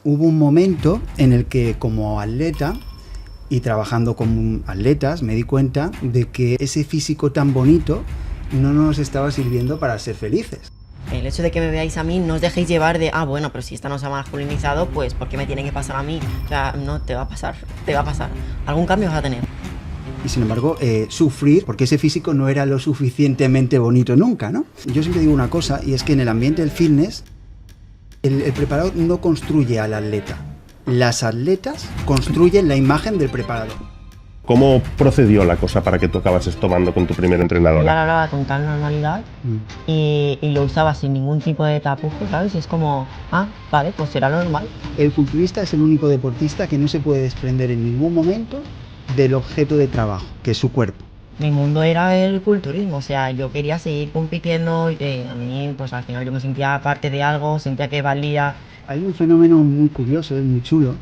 hubo un momento en el que como atleta y trabajando con atletas me di cuenta de que ese físico tan bonito no nos estaba sirviendo para ser felices. El hecho de que me veáis a mí, no os dejéis llevar de, bueno, pero si esta no se ha masculinizado, pues ¿por qué me tiene que pasar a mí? O sea, no, te va a pasar. Algún cambio vas a tener. Y sin embargo, sufrir porque ese físico no era lo suficientemente bonito nunca, ¿no? Yo siempre digo una cosa, y es que en el ambiente del fitness, el preparador no construye al atleta. Las atletas construyen la imagen del preparador. ¿Cómo procedió la cosa para que tú acabases tomando con tu primera entrenadora? Ya lo hablaba con tal normalidad y lo usaba sin ningún tipo de tapujo, ¿sabes? Y es como, vale, pues será normal. El culturista es el único deportista que no se puede desprender en ningún momento del objeto de trabajo, que es su cuerpo. Mi mundo era el culturismo, o sea, yo quería seguir compitiendo y a mí, pues al final yo me sentía parte de algo, sentía que valía. Hay un fenómeno muy curioso, es muy chulo,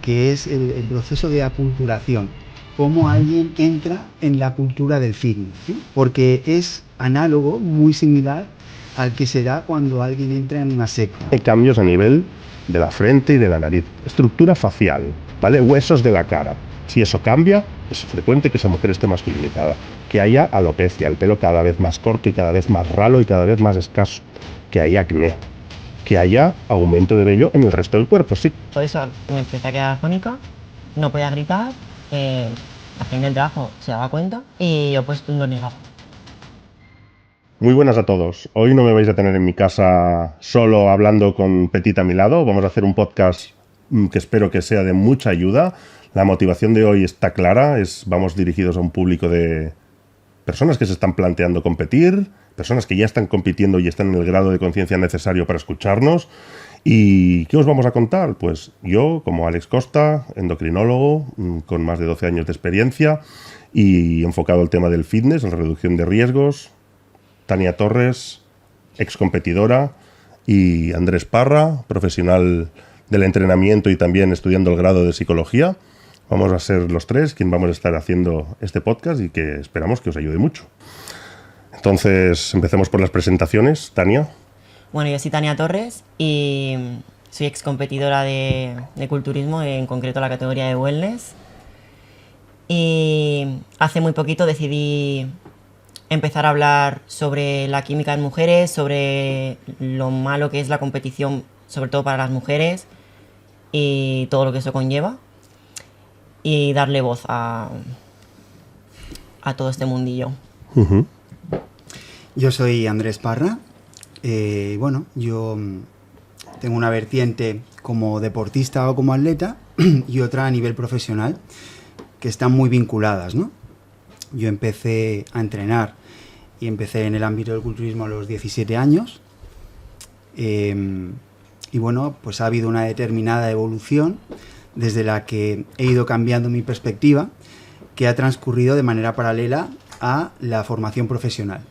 que es el proceso de aculturación. Cómo alguien entra en la cultura del fitness, ¿sí? Porque es análogo, muy similar al que se da cuando alguien entra en una secta. Hay cambios a nivel de la frente y de la nariz, estructura facial, ¿vale? Huesos de la cara. Si eso cambia, es frecuente que esa mujer esté masculinizada. Que haya alopecia, el pelo cada vez más corto y cada vez más ralo y cada vez más escaso. Que haya acné. Que haya aumento de vello en el resto del cuerpo, sí. Por eso me empecé a quedar afónica, no podía gritar, la gente del trabajo se daba cuenta y yo pues lo negaba. Muy buenas a todos. Hoy no me vais a tener en mi casa solo hablando con Petit a mi lado. Vamos a hacer un podcast que espero que sea de mucha ayuda. La motivación de hoy está clara. Vamos dirigidos a un público de personas que se están planteando competir, personas que ya están compitiendo y están en el grado de conciencia necesario para escucharnos. ¿Y qué os vamos a contar? Pues yo, como Alex Costa, endocrinólogo, con más de 12 años de experiencia y enfocado al tema del fitness, en la reducción de riesgos. Tania Torres, ex competidora, y Andrés Parra, profesional del entrenamiento y también estudiando el grado de psicología. Vamos a ser los tres quien vamos a estar haciendo este podcast y que esperamos que os ayude mucho. Entonces, empecemos por las presentaciones. Tania. Bueno, yo soy Tania Torres y soy ex competidora de culturismo, en concreto la categoría de wellness. Y hace muy poquito decidí empezar a hablar sobre la química en mujeres, sobre lo malo que es la competición, sobre todo para las mujeres, y todo lo que eso conlleva, y darle voz a todo este mundillo. Uh-huh. Yo soy Andrés Parra. Bueno, yo tengo una vertiente como deportista o como atleta y otra a nivel profesional, que están muy vinculadas, ¿no? Yo empecé a entrenar y empecé en el ámbito del culturismo a los 17 años. Y bueno, pues ha habido una determinada evolución desde la que he ido cambiando mi perspectiva, que ha transcurrido de manera paralela a la formación profesional.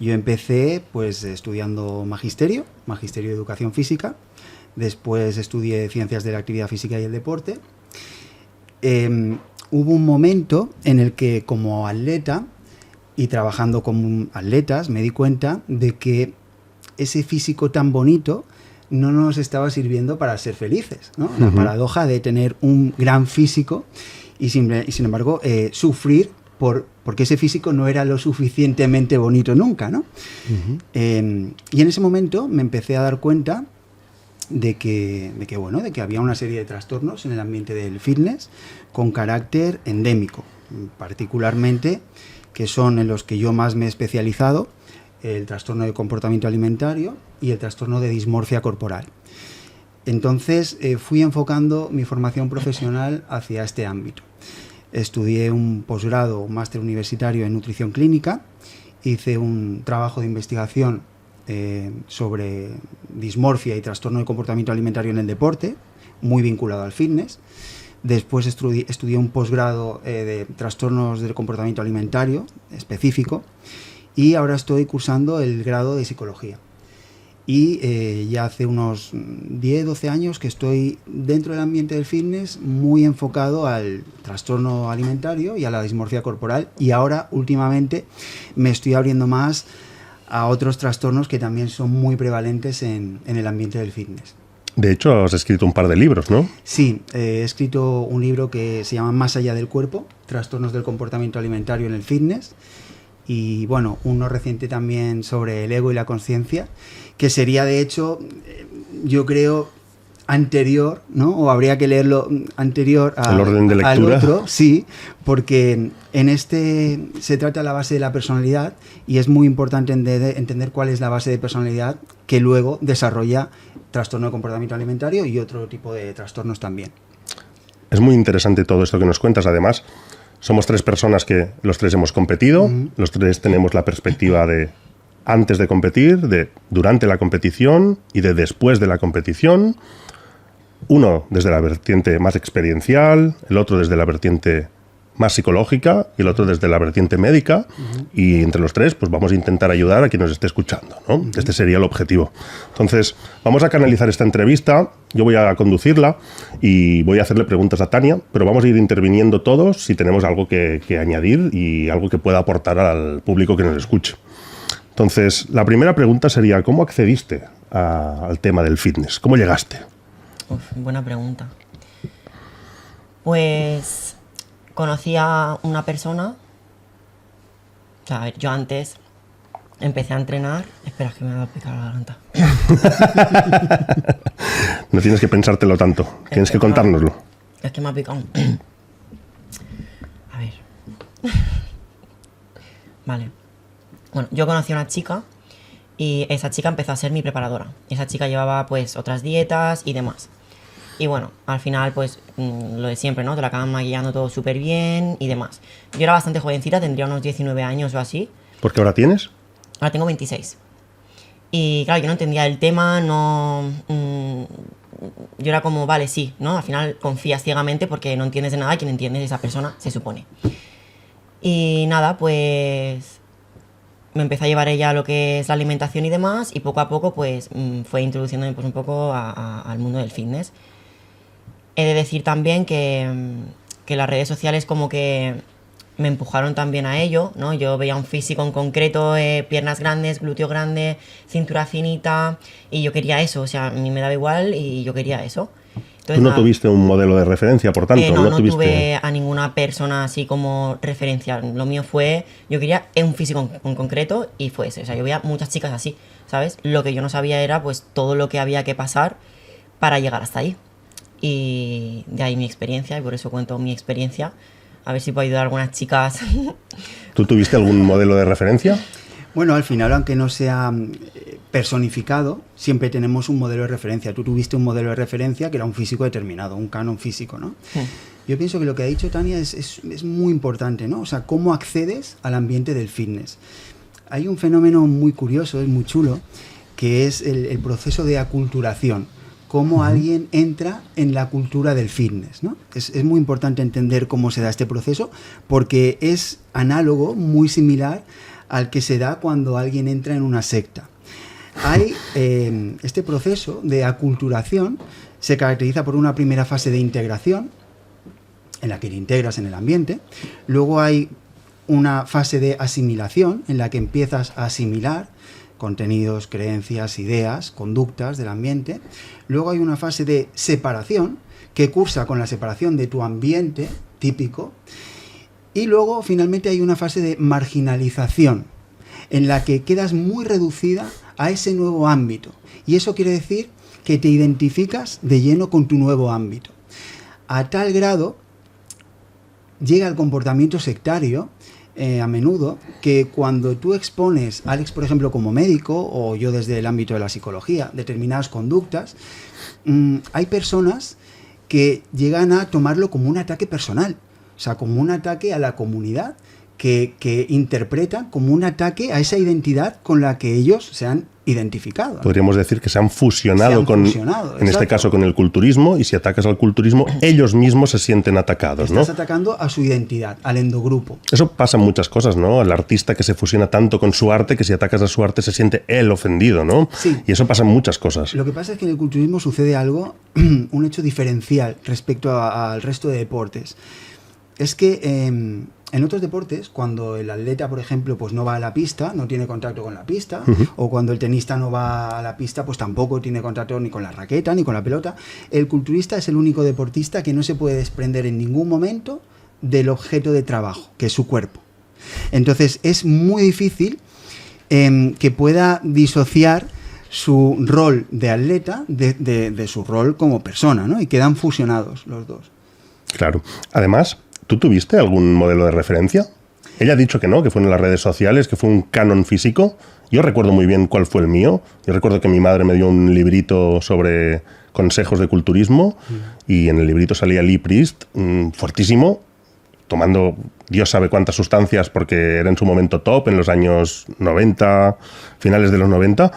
Yo empecé pues estudiando magisterio de educación física, después estudié ciencias de la actividad física y el deporte. Hubo un momento en el que como atleta y trabajando con atletas me di cuenta de que ese físico tan bonito no nos estaba sirviendo para ser felices, ¿no? La paradoja de tener un gran físico y sin embargo sufrir porque ese físico no era lo suficientemente bonito nunca, ¿no? Y en ese momento me empecé a dar cuenta de que había una serie de trastornos en el ambiente del fitness con carácter endémico, particularmente que son en los que yo más me he especializado: el trastorno de comportamiento alimentario y el trastorno de dismorfia corporal. Entonces fui enfocando mi formación profesional hacia este ámbito. Estudié un posgrado, un máster universitario en nutrición clínica, hice un trabajo de investigación sobre dismorfia y trastorno de comportamiento alimentario en el deporte, muy vinculado al fitness. Después estudié un posgrado de trastornos del comportamiento alimentario específico y ahora estoy cursando el grado de psicología. Y ya hace unos 10-12 años que estoy dentro del ambiente del fitness muy enfocado al trastorno alimentario y a la dismorfia corporal, y ahora últimamente me estoy abriendo más a otros trastornos que también son muy prevalentes en el ambiente del fitness. De hecho, has escrito un par de libros, ¿no? Sí, he escrito un libro que se llama Más allá del cuerpo, trastornos del comportamiento alimentario en el fitness, y bueno, uno reciente también sobre el ego y la conciencia, que sería de hecho, yo creo, anterior, ¿no? O habría que leerlo anterior ¿El orden de lectura? al otro, sí, porque en este se trata de la base de la personalidad y es muy importante entender cuál es la base de personalidad que luego desarrolla trastorno de comportamiento alimentario y otro tipo de trastornos también. Es muy interesante todo esto que nos cuentas. Además, somos 3 personas que los 3 hemos competido, los 3 tenemos la perspectiva de antes de competir, de durante la competición y de después de la competición. Uno desde la vertiente más experiencial, el otro desde la vertiente más psicológica y el otro desde la vertiente médica. Y entre los 3 pues vamos a intentar ayudar a quien nos esté escuchando, ¿no? Este sería el objetivo. Entonces, vamos a canalizar esta entrevista. Yo voy a conducirla y voy a hacerle preguntas a Tania, pero vamos a ir interviniendo todos si tenemos algo que añadir y algo que pueda aportar al público que nos escuche. Entonces, la primera pregunta sería, ¿cómo accediste al tema del fitness? ¿Cómo llegaste? Buena pregunta. Pues conocí a una persona. O sea, a ver, yo antes empecé a entrenar. Espera, que me va a picar la garganta. No tienes que pensártelo tanto. Tienes que contárnoslo. Es que me ha picado. A ver. Vale. Bueno, yo conocí a una chica y esa chica empezó a ser mi preparadora. Esa chica llevaba pues otras dietas y demás. Y bueno, al final pues lo de siempre, ¿no? Te la acaban maquillando todo súper bien y demás. Yo era bastante jovencita, tendría unos 19 años o así. ¿Por qué ahora tienes? Ahora tengo 26. Y claro, yo no entendía el tema, no... yo era como, vale, sí, ¿no? Al final confías ciegamente porque no entiendes de nada, quien entiende es esa persona, se supone. Y nada, pues me empezó a llevar ella a lo que es la alimentación y demás, y poco a poco pues fue introduciéndome pues un poco al mundo del fitness. He de decir también que las redes sociales como que me empujaron también a ello, ¿no? Yo veía un físico en concreto, piernas grandes, glúteo grande, cintura finita, y yo quería eso, o sea, a mí me daba igual y yo quería eso. Entonces, ¿Tú no tuviste un modelo de referencia, por tanto? No tuviste... tuve a ninguna persona así como referencia. Lo mío fue, yo quería un físico en concreto y fue ese. O sea, yo veía muchas chicas así, ¿sabes? Lo que yo no sabía era pues todo lo que había que pasar para llegar hasta ahí. Y de ahí mi experiencia, y por eso cuento mi experiencia. A ver si puedo ayudar a algunas chicas. ¿Tú tuviste algún modelo de referencia? Bueno, al final, aunque no sea personificado, siempre tenemos un modelo de referencia. Tú tuviste un modelo de referencia que era un físico determinado, un canon físico, ¿no? Sí. Yo pienso que lo que ha dicho Tania es muy importante, ¿no? O sea, cómo accedes al ambiente del fitness. Hay un fenómeno muy curioso, es muy chulo, que es el proceso de aculturación. Cómo alguien entra en la cultura del fitness, ¿no? Es muy importante entender cómo se da este proceso, porque es análogo, muy similar al que se da cuando alguien entra en una secta. Hay este proceso de aculturación se caracteriza por una primera fase de integración, en la que te integras en el ambiente. Luego hay una fase de asimilación, en la que empiezas a asimilar contenidos, creencias, ideas, conductas del ambiente. Luego hay una fase de separación, que cursa con la separación de tu ambiente típico. Y luego, finalmente, hay una fase de marginalización, en la que quedas muy reducida a ese nuevo ámbito. Y eso quiere decir que te identificas de lleno con tu nuevo ámbito. A tal grado llega el comportamiento sectario, a menudo, que cuando tú expones, Alex, por ejemplo, como médico, o yo desde el ámbito de la psicología, determinadas conductas, hay personas que llegan a tomarlo como un ataque personal, o sea, como un ataque a la comunidad, que interpretan como un ataque a esa identidad con la que ellos se han identificado. Podríamos decir que se han fusionado, en este caso con el culturismo, y si atacas al culturismo, ellos mismos se sienten atacados, ¿no? Estás atacando a su identidad, al endogrupo. Eso pasa en muchas cosas, ¿no? El artista que se fusiona tanto con su arte que si atacas a su arte se siente él ofendido, ¿no? Sí. Y eso pasa en muchas cosas. Lo que pasa es que en el culturismo sucede algo, un hecho diferencial respecto al resto de deportes. Es que en otros deportes, cuando el atleta, por ejemplo, pues no va a la pista, no tiene contacto con la pista, o cuando el tenista no va a la pista, pues tampoco tiene contacto ni con la raqueta, ni con la pelota, el culturista es el único deportista que no se puede desprender en ningún momento del objeto de trabajo, que es su cuerpo. Entonces, es muy difícil que pueda disociar su rol de atleta de su rol como persona, ¿no? Y quedan fusionados los dos. Claro. Además, ¿tú tuviste algún modelo de referencia? Ella ha dicho que no, que fue en las redes sociales, que fue un canon físico. Yo recuerdo muy bien cuál fue el mío. Yo recuerdo que mi madre me dio un librito sobre consejos de culturismo y en el librito salía Lee Priest, fuertísimo, tomando Dios sabe cuántas sustancias porque era en su momento top en los años 90, finales de los 90.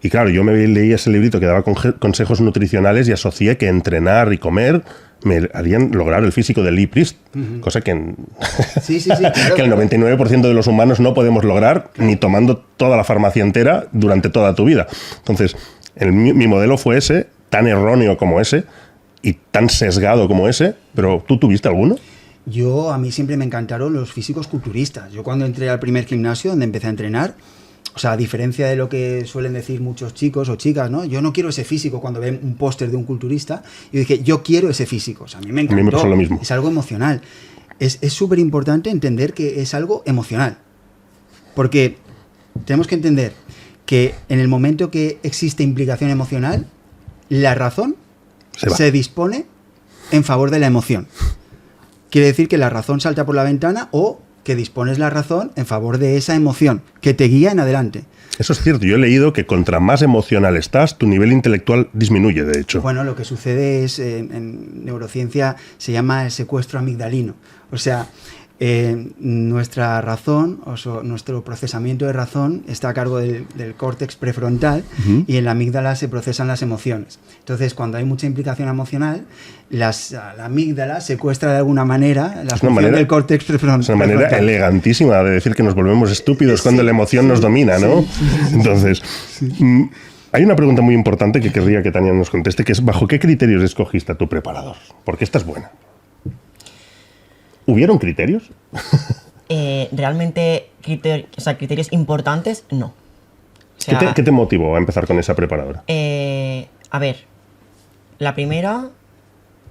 Y claro, yo me leí ese librito que daba consejos nutricionales y asocié que entrenar y comer me harían lograr el físico de Lee Priest, cosa que, claro, que el 99% de los humanos no podemos lograr ni tomando toda la farmacia entera durante toda tu vida. Entonces, mi modelo fue ese, tan erróneo como ese y tan sesgado como ese, pero ¿tú tuviste alguno? A mí siempre me encantaron los físicos culturistas. Yo cuando entré al primer gimnasio donde empecé a entrenar, o sea, a diferencia de lo que suelen decir muchos chicos o chicas, ¿no? Yo no quiero ese físico cuando ven un póster de un culturista. Yo dije, yo quiero ese físico. O sea, a mí me encantó. A mí me pasó lo mismo. Es algo emocional. Es súper importante entender que es algo emocional. Porque tenemos que entender que en el momento que existe implicación emocional, la razón se dispone en favor de la emoción. Quiere decir que la razón salta por la ventana o que dispones la razón en favor de esa emoción que te guía en adelante. Eso es cierto. Yo he leído que contra más emocional estás, tu nivel intelectual disminuye, de hecho. Bueno, lo que sucede es, en neurociencia se llama el secuestro amigdalino. O sea, nuestra razón, nuestro procesamiento de razón está a cargo del córtex prefrontal y en la amígdala se procesan las emociones. Entonces, cuando hay mucha implicación emocional, la amígdala secuestra de alguna manera la función del córtex prefrontal. Es una manera elegantísima de decir que nos volvemos estúpidos cuando la emoción nos domina, ¿no? Entonces, hay una pregunta muy importante que querría que Tania nos conteste, que es ¿bajo qué criterios escogiste a tu preparador? Porque esta es buena. ¿Hubieron criterios? Realmente, criterios importantes, no. O sea, ¿Qué te motivó a empezar con esa preparadora? A ver, la primera,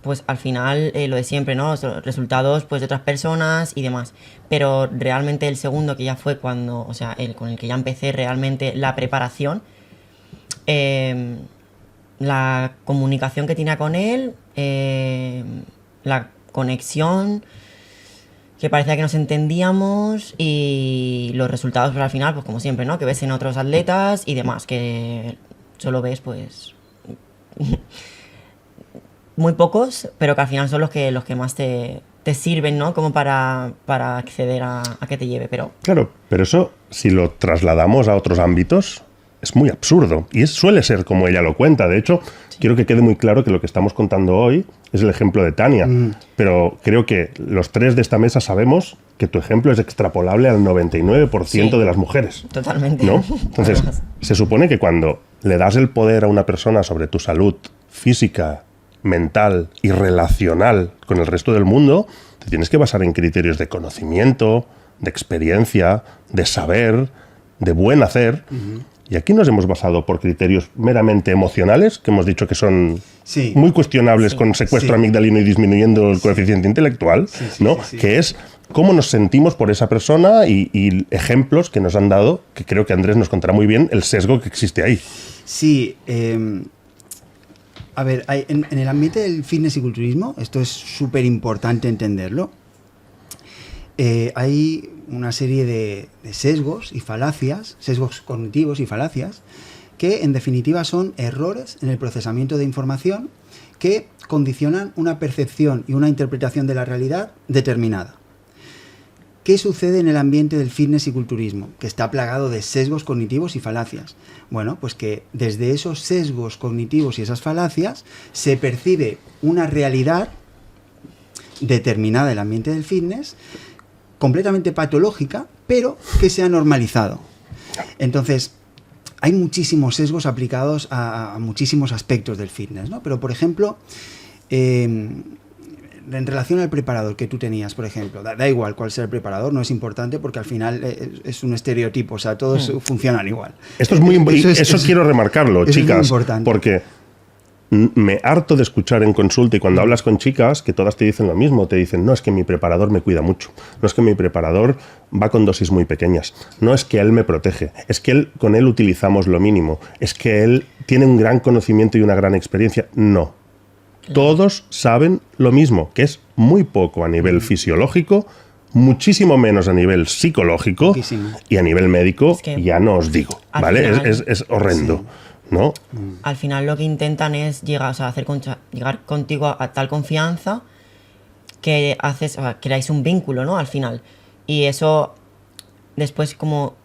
pues al final lo de siempre, ¿no? Los resultados pues, de otras personas y demás. Pero realmente el segundo, que ya fue cuando, o sea, el con el que ya empecé realmente la preparación, la comunicación que tenía con él, la conexión, que parecía que nos entendíamos y los resultados pues, al final, pues como siempre, ¿no? Que ves en otros atletas y demás, que solo ves pues muy pocos, pero que al final son los que más te sirven, ¿no? Como para acceder a que te lleve, pero... Claro, pero eso, si lo trasladamos a otros ámbitos, es muy absurdo. Y suele ser como ella lo cuenta. De hecho, quiero que quede muy claro que lo que estamos contando hoy es el ejemplo de Tania. Pero creo que los tres de esta mesa sabemos que tu ejemplo es extrapolable al 99% de las mujeres. Totalmente. ¿No? Entonces, se supone que cuando le das el poder a una persona sobre tu salud física, mental y relacional con el resto del mundo, te tienes que basar en criterios de conocimiento, de experiencia, de saber, de buen hacer. Y aquí nos hemos basado por criterios meramente emocionales, que hemos dicho que son muy cuestionables con secuestro amigdalino y disminuyendo el coeficiente intelectual, ¿no? Que es cómo nos sentimos por esa persona y ejemplos que nos han dado, que creo que Andrés nos contará muy bien, el sesgo que existe ahí. Sí, a ver, en el ambiente del fitness y culturismo, esto es súper importante entenderlo, hay una serie de sesgos y falacias, sesgos cognitivos y falacias, que en definitiva son errores en el procesamiento de información que condicionan una percepción y una interpretación de la realidad determinada. ¿Qué sucede en el ambiente del fitness y culturismo? Que está plagado de sesgos cognitivos y falacias. Bueno, pues que desde esos sesgos cognitivos y esas falacias se percibe una realidad determinada del ambiente del fitness, completamente patológica, pero que se ha normalizado. Entonces, hay muchísimos sesgos aplicados a muchísimos aspectos del fitness, ¿no? Pero, por ejemplo, en relación al preparador que tú tenías, por ejemplo, da igual cuál sea el preparador, no es importante porque al final es un estereotipo, o sea, todos funcionan igual. Esto es muy importante, eso quiero remarcarlo, eso chicas, es muy importante. porque me harto de escuchar en consulta y cuando hablas con chicas que todas te dicen lo mismo, te dicen, no, es que mi preparador me cuida mucho, no es que mi preparador va con dosis muy pequeñas, no es que él me protege, es que con él utilizamos lo mínimo, es que él tiene un gran conocimiento y una gran experiencia. No, todos saben lo mismo, que es muy poco a nivel fisiológico, muchísimo menos a nivel psicológico. Poquísimo. Y a nivel médico, Es que ya no os digo, al ¿vale? final- Es horrendo, ¿no? Al final lo que intentan es llegar, o sea, llegar contigo a tal confianza que haces, o sea, creáis un vínculo, ¿no? Al final. Y eso después como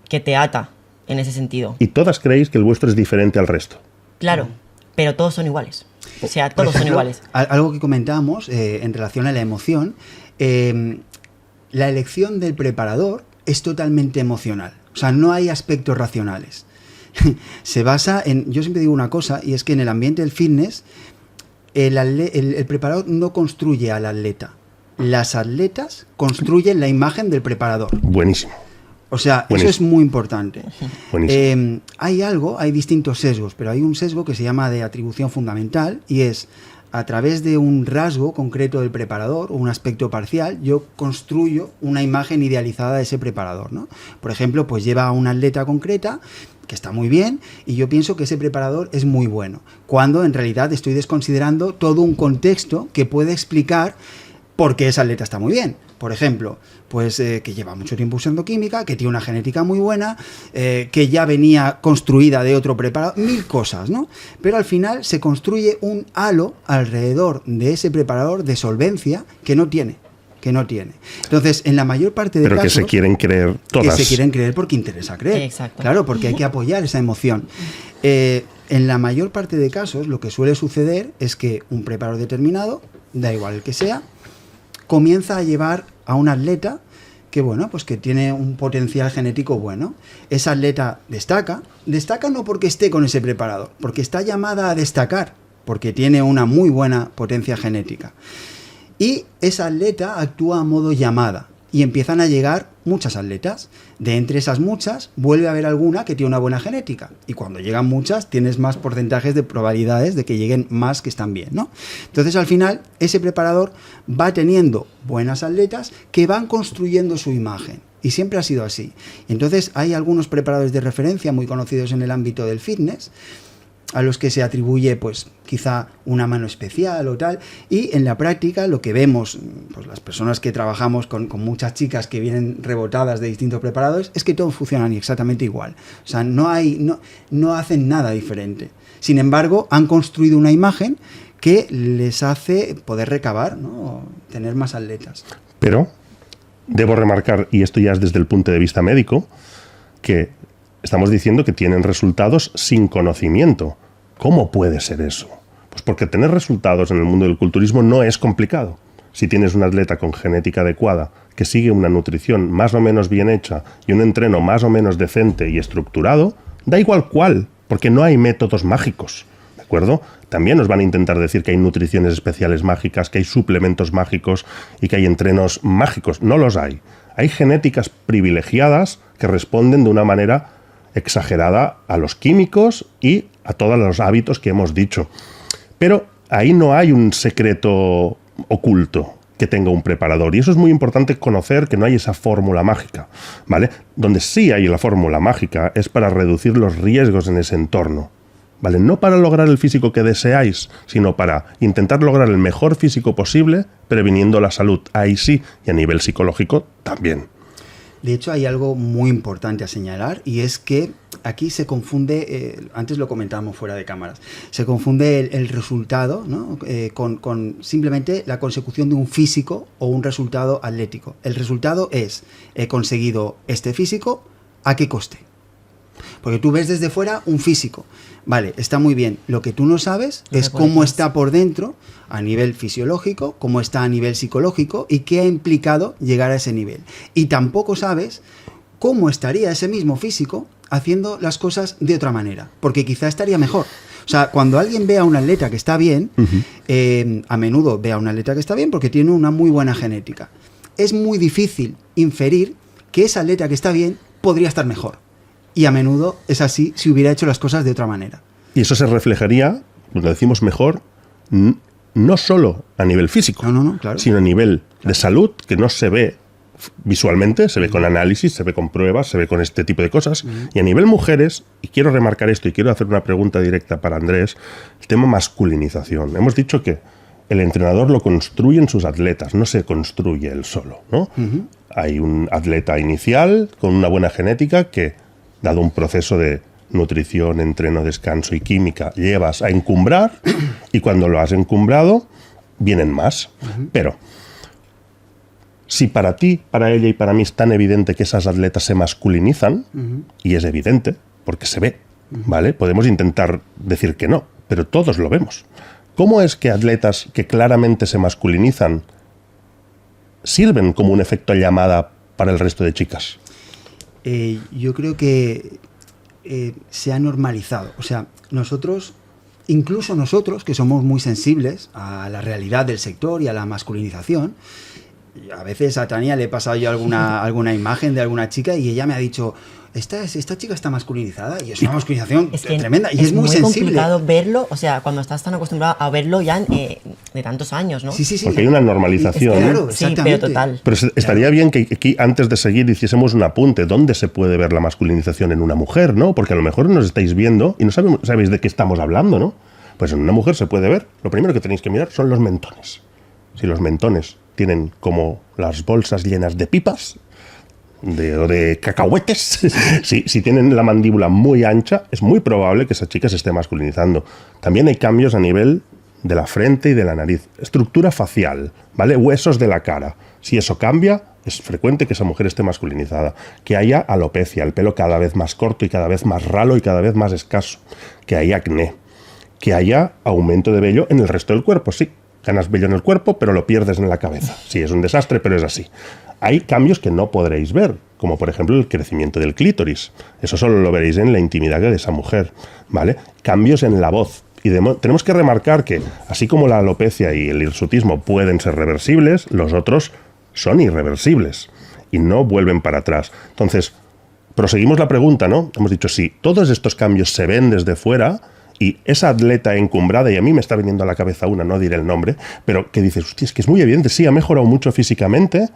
que te ata en ese sentido. Y todas creéis que el vuestro es diferente al resto. Claro, pero todos son iguales. O sea, Por todos son ejemplo, iguales. Algo que comentábamos en relación a la emoción, la elección del preparador es totalmente emocional. O sea, no hay aspectos racionales. Se basa en... Yo siempre digo una cosa, y es que en el ambiente del fitness, el preparador no construye al atleta. Las atletas construyen la imagen del preparador. Buenísimo. O sea, Buenísimo. eso es muy importante. Buenísimo. Hay distintos sesgos, pero hay un sesgo que se llama de atribución fundamental y es a través de un rasgo concreto del preparador o un aspecto parcial, yo construyo una imagen idealizada de ese preparador, ¿no? Por ejemplo, pues lleva a una atleta concreta que está muy bien y yo pienso que ese preparador es muy bueno, cuando en realidad estoy desconsiderando todo un contexto que puede explicar por qué esa atleta está muy bien. Por ejemplo, pues que lleva mucho tiempo usando química, que tiene una genética muy buena, que ya venía construida de otro preparador, 1000 cosas, ¿no? Pero al final se construye un halo alrededor de ese preparador de solvencia que no tiene. Entonces, en la mayor parte de Pero casos... que se quieren creer todas. Que se quieren creer porque interesa creer. Exacto. Claro, porque hay que apoyar esa emoción. En la mayor parte de casos, lo que suele suceder es que un preparador determinado, da igual el que sea, comienza a llevar a un atleta que, bueno, pues que tiene un potencial genético bueno. Esa atleta destaca no porque esté con ese preparador, porque está llamada a destacar, porque tiene una muy buena potencia genética. Y esa atleta actúa a modo llamada y empiezan a llegar muchas atletas. De entre esas muchas, vuelve a haber alguna que tiene una buena genética. Y cuando llegan muchas, tienes más porcentajes de probabilidades de que lleguen más que están bien, ¿no? Entonces, al final, ese preparador va teniendo buenas atletas que van construyendo su imagen. Y siempre ha sido así. Entonces, hay algunos preparadores de referencia muy conocidos en el ámbito del fitness, a los que se atribuye pues quizá una mano especial o tal, y en la práctica lo que vemos, pues las personas que trabajamos con muchas chicas que vienen rebotadas de distintos preparadores, es que todos funcionan exactamente igual. O sea, no hacen nada diferente. Sin embargo, han construido una imagen que les hace poder recabar, ¿no? Tener más atletas. Pero debo remarcar, y esto ya es desde el punto de vista médico, que estamos diciendo que tienen resultados sin conocimiento. ¿Cómo puede ser eso? Pues porque tener resultados en el mundo del culturismo no es complicado. Si tienes un atleta con genética adecuada, que sigue una nutrición más o menos bien hecha y un entreno más o menos decente y estructurado, da igual cuál, porque no hay métodos mágicos. ¿De acuerdo? También nos van a intentar decir que hay nutriciones especiales mágicas, que hay suplementos mágicos y que hay entrenos mágicos. No los hay. Hay genéticas privilegiadas que responden de una manera exagerada a los químicos y a todos los hábitos que hemos dicho. Pero ahí no hay un secreto oculto que tenga un preparador. Y eso es muy importante conocer, que no hay esa fórmula mágica, ¿vale? Donde sí hay la fórmula mágica es para reducir los riesgos en ese entorno, ¿vale? No para lograr el físico que deseáis, sino para intentar lograr el mejor físico posible, previniendo la salud. Ahí sí, y a nivel psicológico también. De hecho, hay algo muy importante a señalar y es que aquí se confunde, antes lo comentábamos fuera de cámaras, se confunde el resultado, ¿no? Con simplemente la consecución de un físico o un resultado atlético. El resultado es, he conseguido este físico, ¿a qué coste? Porque tú ves desde fuera un físico, vale, está muy bien. Lo que tú no sabes es cómo está por dentro a nivel fisiológico, cómo está a nivel psicológico y qué ha implicado llegar a ese nivel. Y tampoco sabes cómo estaría ese mismo físico haciendo las cosas de otra manera, porque quizá estaría mejor. O sea, cuando alguien ve a un atleta que está bien, a menudo ve a un atleta que está bien porque tiene una muy buena genética. Es muy difícil inferir que ese atleta que está bien podría estar mejor. Y a menudo es así si hubiera hecho las cosas de otra manera. Y eso se reflejaría, cuando decimos mejor, no solo a nivel físico, claro. sino a nivel de salud, que no se ve visualmente, se ve con análisis, se ve con pruebas, se ve con este tipo de cosas. Y a nivel mujeres, y quiero remarcar esto y quiero hacer una pregunta directa para Andrés, el tema masculinización. Hemos dicho que el entrenador lo construye en sus atletas, no se construye él solo, ¿no? Hay un atleta inicial con una buena genética que, dado un proceso de nutrición, entreno, descanso y química, llevas a encumbrar, y cuando lo has encumbrado, vienen más. Pero si para ti, para ella y para mí es tan evidente que esas atletas se masculinizan, y es evidente, porque se ve, ¿vale? Podemos intentar decir que no, pero todos lo vemos. ¿Cómo es que atletas que claramente se masculinizan sirven como un efecto llamada para el resto de chicas? Yo creo que se ha normalizado. O sea, incluso nosotros, que somos muy sensibles a la realidad del sector y a la masculinización, a veces a Tania le he pasado yo alguna imagen de alguna chica y ella me ha dicho, esta chica está masculinizada, y es una masculinización tremenda, y es muy sensible. Es complicado verlo, o sea, cuando estás tan acostumbrado a verlo ya de tantos años, ¿no? Sí. Porque hay una normalización. Claro, sí, pero total. Pero estaría bien que aquí, antes de seguir, hiciésemos un apunte. ¿Dónde se puede ver la masculinización en una mujer, no? Porque a lo mejor nos estáis viendo y no sabéis de qué estamos hablando, ¿no? Pues en una mujer se puede ver. Lo primero que tenéis que mirar son los mentones. Si los mentones tienen como las bolsas llenas de pipas o de cacahuetes, si tienen la mandíbula muy ancha, es muy probable que esa chica se esté masculinizando. También hay cambios a nivel de la frente y de la nariz. Estructura facial, ¿vale? Huesos de la cara. Si eso cambia, es frecuente que esa mujer esté masculinizada. Que haya alopecia, el pelo cada vez más corto y cada vez más ralo y cada vez más escaso. Que haya acné. Que haya aumento de vello en el resto del cuerpo, sí. Ganas vello en el cuerpo, pero lo pierdes en la cabeza. Sí, es un desastre, pero es así. Hay cambios que no podréis ver, como por ejemplo el crecimiento del clítoris. Eso solo lo veréis en la intimidad de esa mujer, ¿vale? Cambios en la voz. Y tenemos que remarcar que, así como la alopecia y el hirsutismo pueden ser reversibles, los otros son irreversibles y no vuelven para atrás. Entonces, proseguimos la pregunta, ¿no? Hemos dicho, si todos estos cambios se ven desde fuera, y esa atleta encumbrada, y a mí me está viniendo a la cabeza una, no diré el nombre, pero que dices, hostia, es que es muy evidente, sí, ha mejorado mucho físicamente,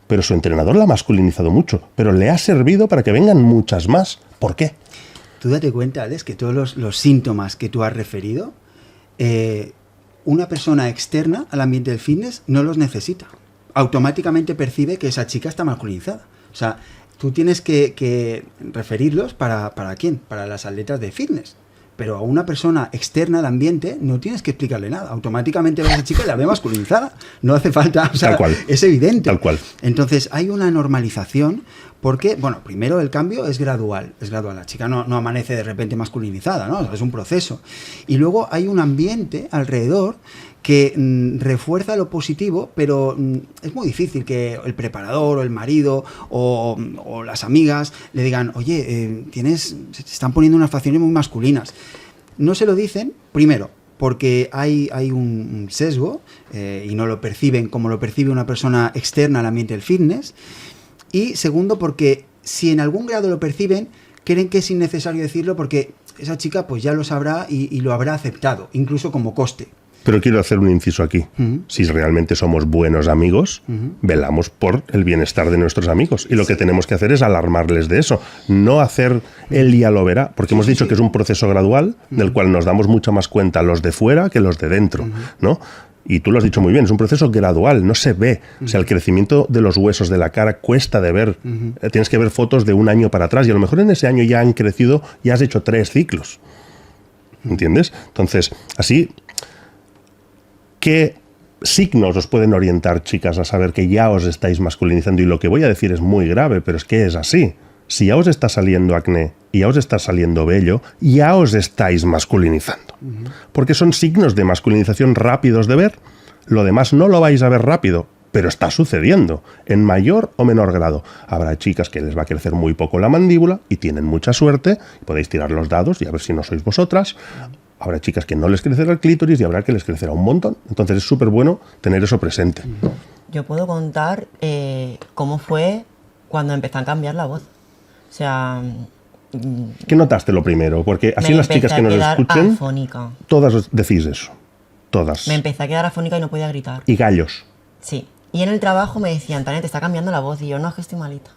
pero su entrenador la ha masculinizado mucho, pero le ha servido para que vengan muchas más. ¿Por qué? Tú date cuenta, Alex, que todos los síntomas que tú has referido, una persona externa al ambiente del fitness no los necesita. Automáticamente percibe que esa chica está masculinizada. O sea, tú tienes que referirlos ¿para quién? Para las atletas de fitness. Pero a una persona externa al ambiente no tienes que explicarle nada. Automáticamente a esa chica la ve masculinizada. No hace falta, o sea, tal cual. Es evidente. Tal cual. Entonces hay una normalización porque, bueno, primero el cambio es gradual. La chica no amanece de repente masculinizada, ¿no? Es un proceso. Y luego hay un ambiente alrededor que refuerza lo positivo, pero es muy difícil que el preparador o el marido o las amigas le digan, oye, se te están poniendo unas facciones muy masculinas. No se lo dicen, primero, porque hay un sesgo y no lo perciben como lo percibe una persona externa al ambiente del fitness. Y segundo, porque si en algún grado lo perciben, creen que es innecesario decirlo porque esa chica pues ya lo sabrá y lo habrá aceptado, incluso como coste. Pero quiero hacer un inciso aquí. Si realmente somos buenos amigos, velamos por el bienestar de nuestros amigos. Y lo que tenemos que hacer es alarmarles de eso. No hacer él ya lo verá. Porque hemos dicho que es un proceso gradual del cual nos damos mucha más cuenta los de fuera que los de dentro, ¿no? Y tú lo has dicho muy bien, es un proceso gradual, no se ve. O sea, el crecimiento de los huesos de la cara cuesta de ver. Tienes que ver fotos de un año para atrás y a lo mejor en ese año ya han crecido y has hecho 3 ciclos. ¿Entiendes? Entonces, así... ¿Qué signos os pueden orientar, chicas, a saber que ya os estáis masculinizando? Y lo que voy a decir es muy grave, pero es que es así. Si ya os está saliendo acné y ya os está saliendo vello, ya os estáis masculinizando. Porque son signos de masculinización rápidos de ver. Lo demás no lo vais a ver rápido, pero está sucediendo, en mayor o menor grado. Habrá chicas que les va a crecer muy poco la mandíbula y tienen mucha suerte, podéis tirar los dados y a ver si no sois vosotras. habrá chicas que no les crecerá el clítoris y habrá que les crecerá un montón. Entonces es súper bueno tener eso presente. Yo puedo contar cómo fue cuando empezó a cambiar la voz. O sea, ¿Qué notaste lo primero? Porque así me las chicas que nos empecé a quedar escuchen, afónica. todas decís eso. Todas. Me empecé a quedar afónica y no podía gritar. Y gallos. Sí. Y en el trabajo me decían, Tania, te está cambiando la voz. Y yo, no, es que estoy malita.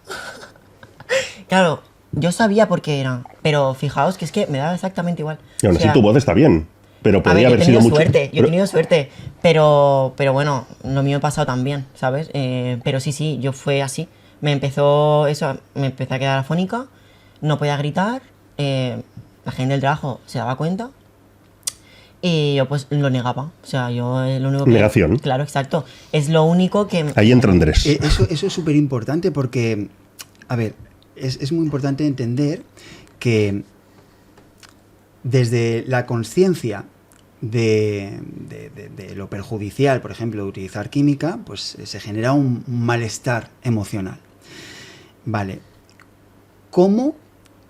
Claro, yo sabía por qué era. Pero fijaos que es que me daba exactamente igual. Y aún así tu voz está bien. Pero A podría ver, haber sido mucho. Yo he tenido suerte, pero bueno, lo mío ha pasado también, ¿sabes? Pero sí, yo fue así. Me empecé a quedar afónica, no podía gritar, la gente del trabajo se daba cuenta y yo pues lo negaba. O sea, yo lo único que... Negación. Claro, exacto. Es lo único que... Ahí entra Andrés. Eso es súper importante porque, a ver, es muy importante entender que desde la conciencia de lo perjudicial, por ejemplo, de utilizar química, pues se genera un malestar emocional. Vale. ¿Cómo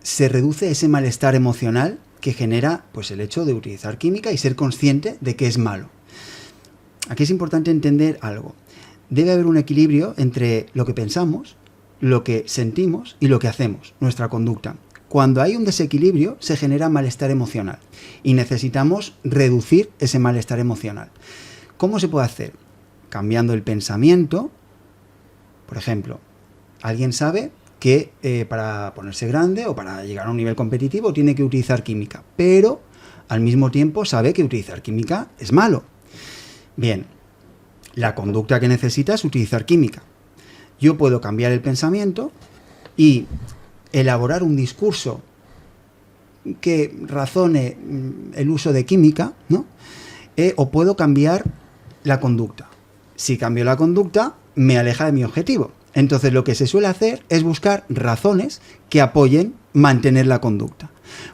se reduce ese malestar emocional que genera pues el hecho de utilizar química y ser consciente de que es malo? Aquí es importante entender algo. Debe haber un equilibrio entre lo que pensamos, lo que sentimos y lo que hacemos, nuestra conducta. Cuando hay un desequilibrio, se genera malestar emocional y necesitamos reducir ese malestar emocional. ¿Cómo se puede hacer? Cambiando el pensamiento. Por ejemplo, alguien sabe que para ponerse grande o para llegar a un nivel competitivo tiene que utilizar química, pero al mismo tiempo sabe que utilizar química es malo. Bien, la conducta que necesita es utilizar química. Yo puedo cambiar el pensamiento y elaborar un discurso que razone el uso de química, ¿no? O puedo cambiar la conducta. Si cambio la conducta, me aleja de mi objetivo. Entonces lo que se suele hacer es buscar razones que apoyen mantener la conducta.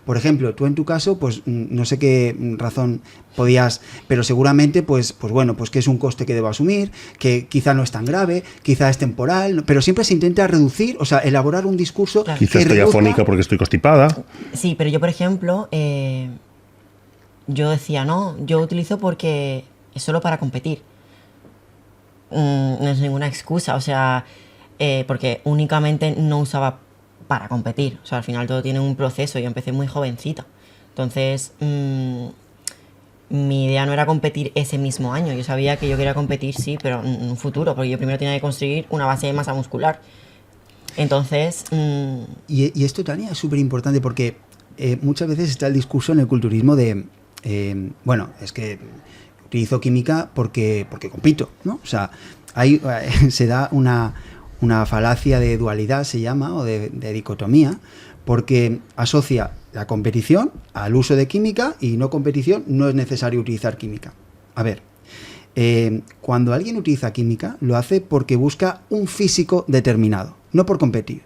Por ejemplo, tú en tu caso, pues no sé qué razón podías, pero seguramente, pues bueno, pues que es un coste que debo asumir, que quizá no es tan grave, quizá es temporal, pero siempre se intenta reducir, o sea, elaborar un discurso. Claro. Quizá estoy afónica porque estoy constipada. Sí, pero yo, por ejemplo, yo decía, no, yo utilizo porque es solo para competir. No es ninguna excusa, o sea, porque únicamente no usaba para competir. O sea, al final todo tiene un proceso. Yo empecé muy jovencita. Entonces, mi idea no era competir ese mismo año. Yo sabía que yo quería competir, sí, pero en un futuro, porque yo primero tenía que construir una base de masa muscular. Entonces... Y esto, Tania, es súper importante porque muchas veces está el discurso en el culturismo de, bueno, es que utilizo química porque compito, ¿no? O sea, ahí se da una falacia de dualidad, se llama, o de dicotomía, porque asocia la competición al uso de química y no competición, no es necesario utilizar química. A ver, cuando alguien utiliza química, lo hace porque busca un físico determinado, no por competir.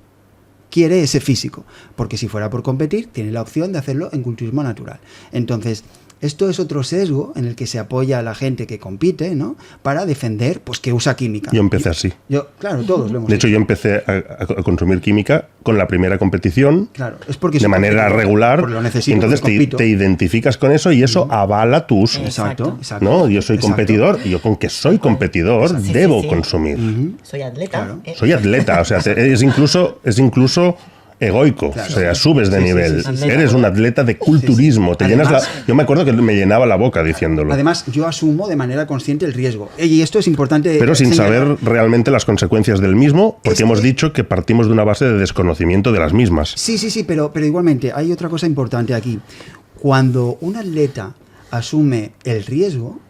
Quiere ese físico, porque si fuera por competir, tiene la opción de hacerlo en culturismo natural. Entonces, esto es otro sesgo en el que se apoya a la gente que compite, ¿no? Para defender, pues, que usa química. Yo empecé así. Claro, todos lo hemos De hecho, yo empecé a consumir química con la primera competición. Claro, es porque de manera regular. Lo necesito, entonces te identificas con eso y eso avala tu uso. Exacto. ¿No? Yo soy competidor y yo con que soy competidor debo consumir. Soy atleta. Claro. Soy atleta, o sea, es incluso egoico, Claro. o sea, subes de nivel. sí. Eres un atleta de culturismo. Te Además, llenas yo me acuerdo que me llenaba la boca diciéndolo. Además, yo asumo de manera consciente el riesgo. Y esto es importante. Pero sin señalar. saber realmente las consecuencias del mismo, porque hemos dicho que partimos de una base de desconocimiento de las mismas. Sí, pero igualmente hay otra cosa importante aquí. Cuando un atleta asume el riesgo,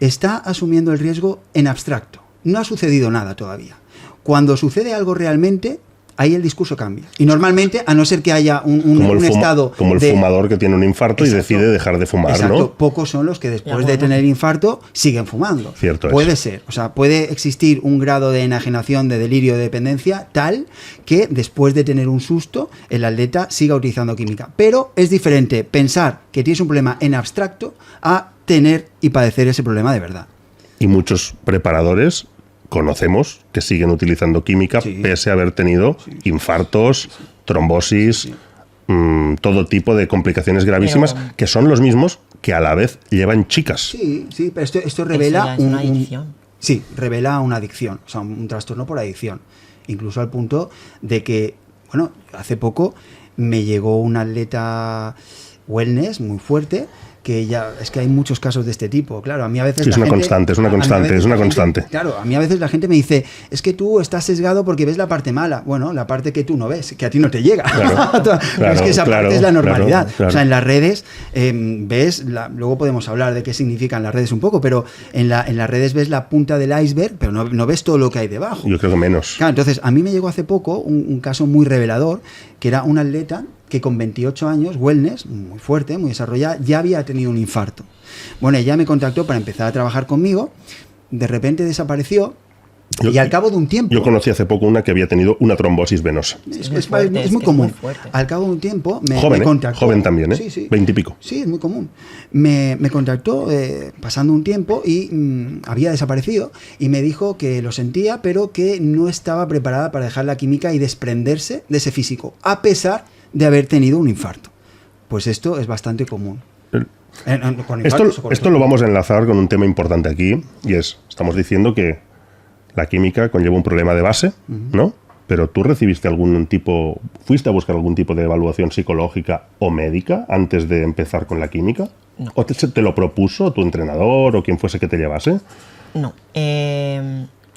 está asumiendo el riesgo en abstracto. No ha sucedido nada todavía. Cuando sucede algo realmente, ahí el discurso cambia. Y normalmente, a no ser que haya un estado... Como el fumador que tiene un infarto. Exacto. Y decide dejar de fumar, exacto. ¿no? Pocos son los que después de tener infarto siguen fumando. Cierto puede ser. O sea, puede existir un grado de enajenación, de delirio, de dependencia, tal que después de tener un susto, el atleta siga utilizando química. Pero es diferente pensar que tienes un problema en abstracto a tener y padecer ese problema de verdad. Y muchos preparadores conocemos que siguen utilizando química pese a haber tenido infartos, trombosis, todo tipo de complicaciones gravísimas, que son los mismos que a la vez llevan chicas. Sí, pero esto revela Eso ya es una adicción. Sí, revela una adicción, o sea, un trastorno por adicción. Incluso al punto de que, bueno, hace poco me llegó un atleta wellness muy fuerte, que ya es que hay muchos casos de este tipo. Claro, a mí a veces Sí, es una constante. Claro, a mí a veces la gente me dice, es que tú estás sesgado porque ves la parte mala. Bueno, la parte que tú no ves, que a ti no te llega. Pero es que esa parte es la normalidad. Claro. O sea, en las redes ves, luego podemos hablar de qué significan las redes un poco, pero en las redes ves la punta del iceberg, pero no ves todo lo que hay debajo. Yo creo que menos. Claro, entonces a mí me llegó hace poco un caso muy revelador, que era un atleta que con 28 años, wellness, muy fuerte, muy desarrollada, ya había tenido un infarto. Bueno, ella me contactó para empezar a trabajar conmigo, de repente desapareció, y al cabo de un tiempo... Yo conocí hace poco una que había tenido una trombosis venosa. Es muy común. Al cabo de un tiempo me contactó... Joven también, ¿eh? Sí. 20 y pico. Sí, es muy común. Me contactó pasando un tiempo y había desaparecido, y me dijo que lo sentía, pero que no estaba preparada para dejar la química y desprenderse de ese físico, a pesar de haber tenido un infarto. Pues esto es bastante común. Esto lo vamos a enlazar con un tema importante aquí, y estamos diciendo que la química conlleva un problema de base, ¿no? Pero tú fuiste a buscar algún tipo de evaluación psicológica o médica antes de empezar con la química. No. ¿O te lo propuso tu entrenador o quien fuese que te llevase? No.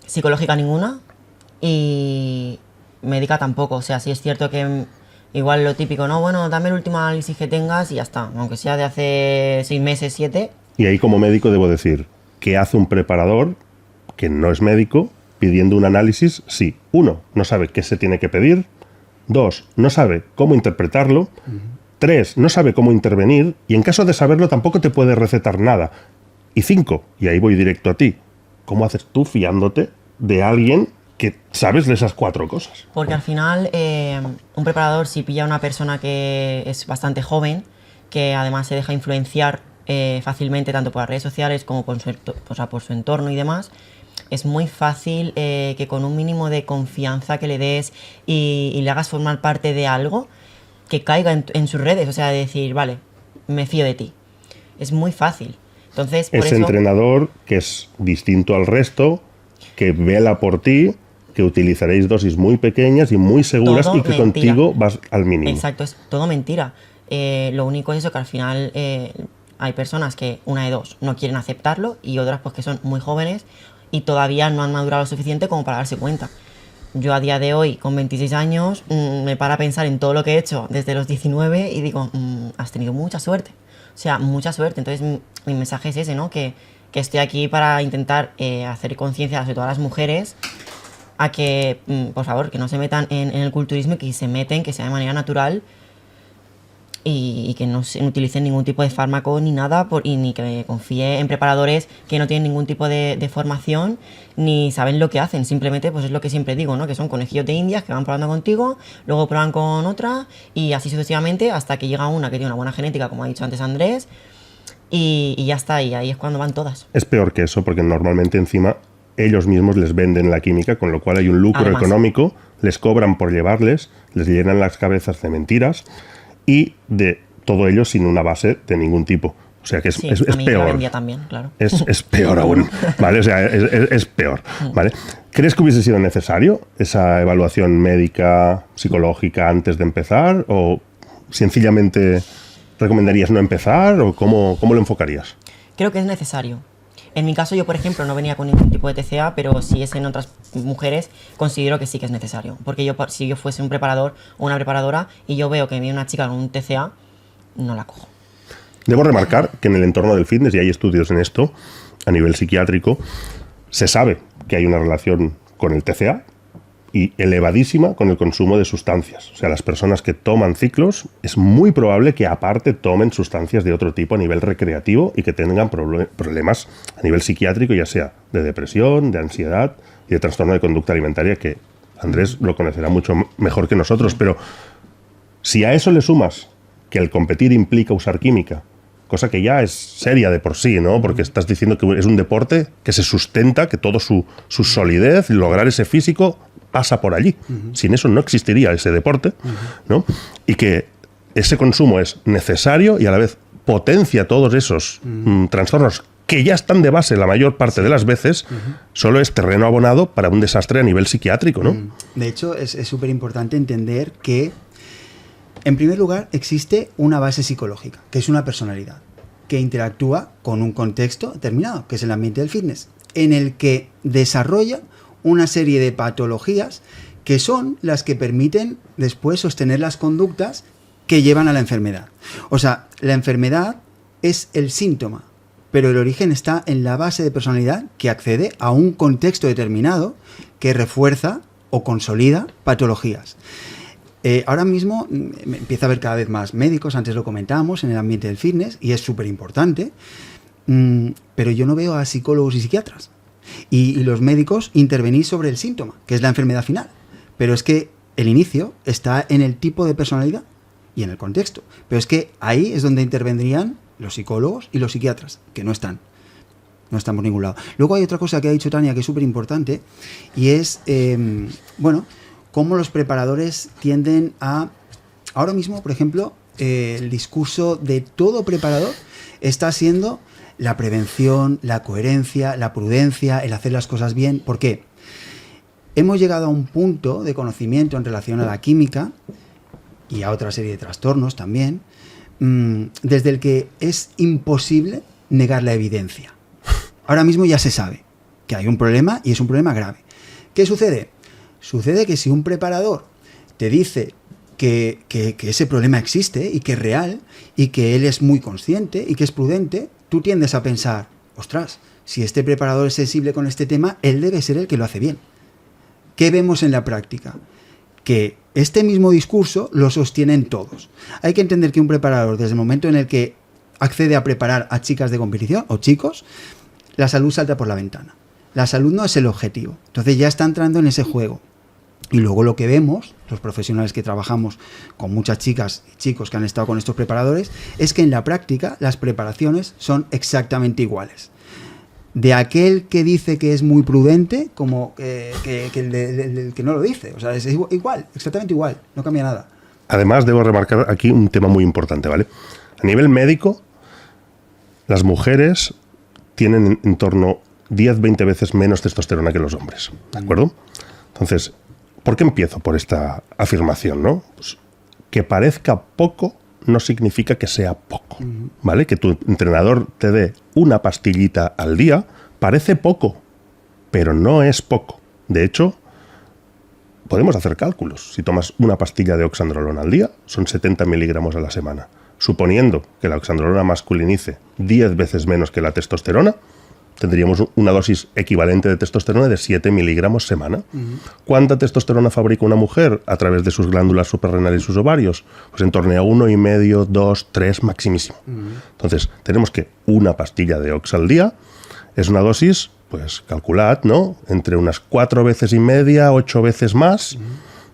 Psicológica ninguna y médica tampoco. O sea, sí es cierto que igual lo típico, ¿no? Bueno, dame el último análisis que tengas y ya está. Aunque sea de hace 6 meses, 7. Y ahí como médico debo decir, ¿qué hace un preparador que no es médico pidiendo un análisis si, 1, no sabe qué se tiene que pedir, 2, no sabe cómo interpretarlo, 3, no sabe cómo intervenir y en caso de saberlo tampoco te puede recetar nada, y 5, y ahí voy directo a ti, ¿cómo haces tú fiándote de alguien que sabes de esas 4 cosas? Porque al final un preparador, si pilla a una persona que es bastante joven, que además se deja influenciar fácilmente tanto por las redes sociales como por su entorno y demás, es muy fácil que con un mínimo de confianza que le des y le hagas formar parte de algo, que caiga en sus redes, o sea, de decir, vale, me fío de ti. Es muy fácil. Entonces, por ese eso, entrenador que es distinto al resto, que vela por ti, que utilizaréis dosis muy pequeñas y muy seguras y que mentira. Contigo vas al mínimo. Exacto, es todo mentira. Lo único es eso, que al final hay personas que, una de dos, no quieren aceptarlo y otras pues que son muy jóvenes y todavía no han madurado lo suficiente como para darse cuenta. Yo a día de hoy, con 26 años, me paro a pensar en todo lo que he hecho desde los 19 y digo, has tenido mucha suerte. O sea, mucha suerte. Entonces mi mensaje es ese, ¿no? Que estoy aquí para intentar hacer conciencia sobre todo a las mujeres a que, por favor, que no se metan en el culturismo y que se meten, que sea de manera natural y que no utilicen ningún tipo de fármaco ni nada y ni que confíe en preparadores que no tienen ningún tipo de formación ni saben lo que hacen. Simplemente, pues es lo que siempre digo, ¿no? Que son conejillos de indias que van probando contigo, luego prueban con otra y así sucesivamente hasta que llega una que tiene una buena genética, como ha dicho antes Andrés, y ya está, y ahí es cuando van todas. Es peor que eso, porque normalmente encima ellos mismos les venden la química, con lo cual hay un lucro Además, económico, les cobran por llevarles, les llenan las cabezas de mentiras y de todo ello sin una base de ningún tipo. O sea que es a mí peor. la vendía también, claro. Es peor aún, ¿vale? O sea, es peor, ¿vale? ¿Crees que hubiese sido necesario esa evaluación médica, psicológica antes de empezar? ¿O sencillamente recomendarías no empezar? ¿O cómo lo enfocarías? Creo que es necesario. En mi caso, yo, por ejemplo, no venía con ningún tipo de TCA, pero si es en otras mujeres, considero que sí que es necesario. Porque si yo fuese un preparador o una preparadora y yo veo que viene una chica con un TCA, no la cojo. Debo remarcar que en el entorno del fitness, y hay estudios en esto, a nivel psiquiátrico, se sabe que hay una relación con el TCA y elevadísima con el consumo de sustancias. O sea, las personas que toman ciclos es muy probable que aparte tomen sustancias de otro tipo a nivel recreativo y que tengan problemas a nivel psiquiátrico, ya sea de depresión, de ansiedad y de trastorno de conducta alimentaria, que Andrés lo conocerá mucho mejor que nosotros. Pero si a eso le sumas que el competir implica usar química, cosa que ya es seria de por sí, ¿no? Porque estás diciendo que es un deporte que se sustenta, que todo su solidez, lograr ese físico, pasa por allí. Sin eso no existiría ese deporte, ¿no? Y que ese consumo es necesario y a la vez potencia todos esos trastornos que ya están de base la mayor parte de las veces, solo es terreno abonado para un desastre a nivel psiquiátrico, ¿no? De hecho, es súper importante entender que, en primer lugar, existe una base psicológica, que es una personalidad, que interactúa con un contexto determinado, que es el ambiente del fitness, en el que desarrolla una serie de patologías que son las que permiten después sostener las conductas que llevan a la enfermedad. O sea, la enfermedad es el síntoma, pero el origen está en la base de personalidad que accede a un contexto determinado que refuerza o consolida patologías. Ahora mismo empieza a haber cada vez más médicos, antes lo comentábamos, en el ambiente del fitness, y es súper importante, pero yo no veo a psicólogos y psiquiatras. Y los médicos intervenís sobre el síntoma, que es la enfermedad final. Pero es que el inicio está en el tipo de personalidad y en el contexto. Pero es que ahí es donde intervendrían los psicólogos y los psiquiatras, que no están. No están por ningún lado. Luego hay otra cosa que ha dicho Tania que es súper importante, y es, cómo los preparadores tienden a... Ahora mismo, por ejemplo, el discurso de todo preparador está siendo la prevención, la coherencia, la prudencia, el hacer las cosas bien. ¿Por qué? Hemos llegado a un punto de conocimiento en relación a la química y a otra serie de trastornos también, desde el que es imposible negar la evidencia. Ahora mismo ya se sabe que hay un problema y es un problema grave. ¿Qué sucede? Sucede que si un preparador te dice que ese problema existe y que es real y que él es muy consciente y que es prudente, tú tiendes a pensar, ostras, si este preparador es sensible con este tema, él debe ser el que lo hace bien. ¿Qué vemos en la práctica? Que este mismo discurso lo sostienen todos. Hay que entender que un preparador, desde el momento en el que accede a preparar a chicas de competición o chicos, la salud salta por la ventana. La salud no es el objetivo. Entonces ya está entrando en ese juego. Y luego lo que vemos, los profesionales que trabajamos con muchas chicas y chicos que han estado con estos preparadores, es que en la práctica las preparaciones son exactamente iguales. De aquel que dice que es muy prudente como que el que no lo dice. O sea, es igual, exactamente igual, no cambia nada. Además, debo remarcar aquí un tema muy importante, ¿vale? A nivel médico, las mujeres tienen en torno 10-20 veces menos testosterona que los hombres, ¿de acuerdo? Entonces, ¿por qué empiezo por esta afirmación, no? Pues, que parezca poco no significa que sea poco, ¿vale? Que tu entrenador te dé una pastillita al día parece poco, pero no es poco. De hecho, podemos hacer cálculos. Si tomas una pastilla de oxandrolona al día, son 70 miligramos a la semana. Suponiendo que la oxandrolona masculinice 10 veces menos que la testosterona, tendríamos una dosis equivalente de testosterona de 7 miligramos semana. ¿Cuánta testosterona fabrica una mujer a través de sus glándulas suprarrenales y sus ovarios? Pues en torno a 1,5, 2, 3 maximísimo. Entonces, tenemos que una pastilla de ox al día es una dosis, pues calculad, ¿no? Entre unas 4 veces y media, 8 veces más,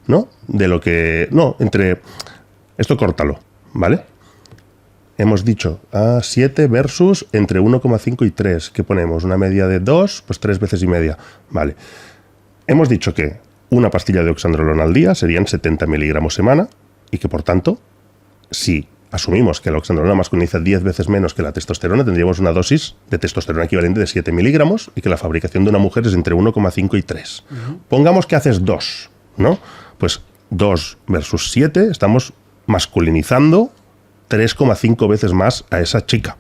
¿no? De lo que... No, entre... Esto córtalo, ¿vale? Hemos dicho 7 versus entre 1,5 y 3. ¿Qué ponemos? Una media de 2, pues 3 veces y media. Vale. Hemos dicho que una pastilla de oxandrolona al día serían 70 miligramos semana y que, por tanto, si asumimos que la oxandrolona masculiniza 10 veces menos que la testosterona, tendríamos una dosis de testosterona equivalente de 7 miligramos y que la fabricación de una mujer es entre 1,5 y 3. Pongamos que haces 2, ¿no? Pues 2 versus 7, estamos masculinizando 3,5 veces más a esa chica.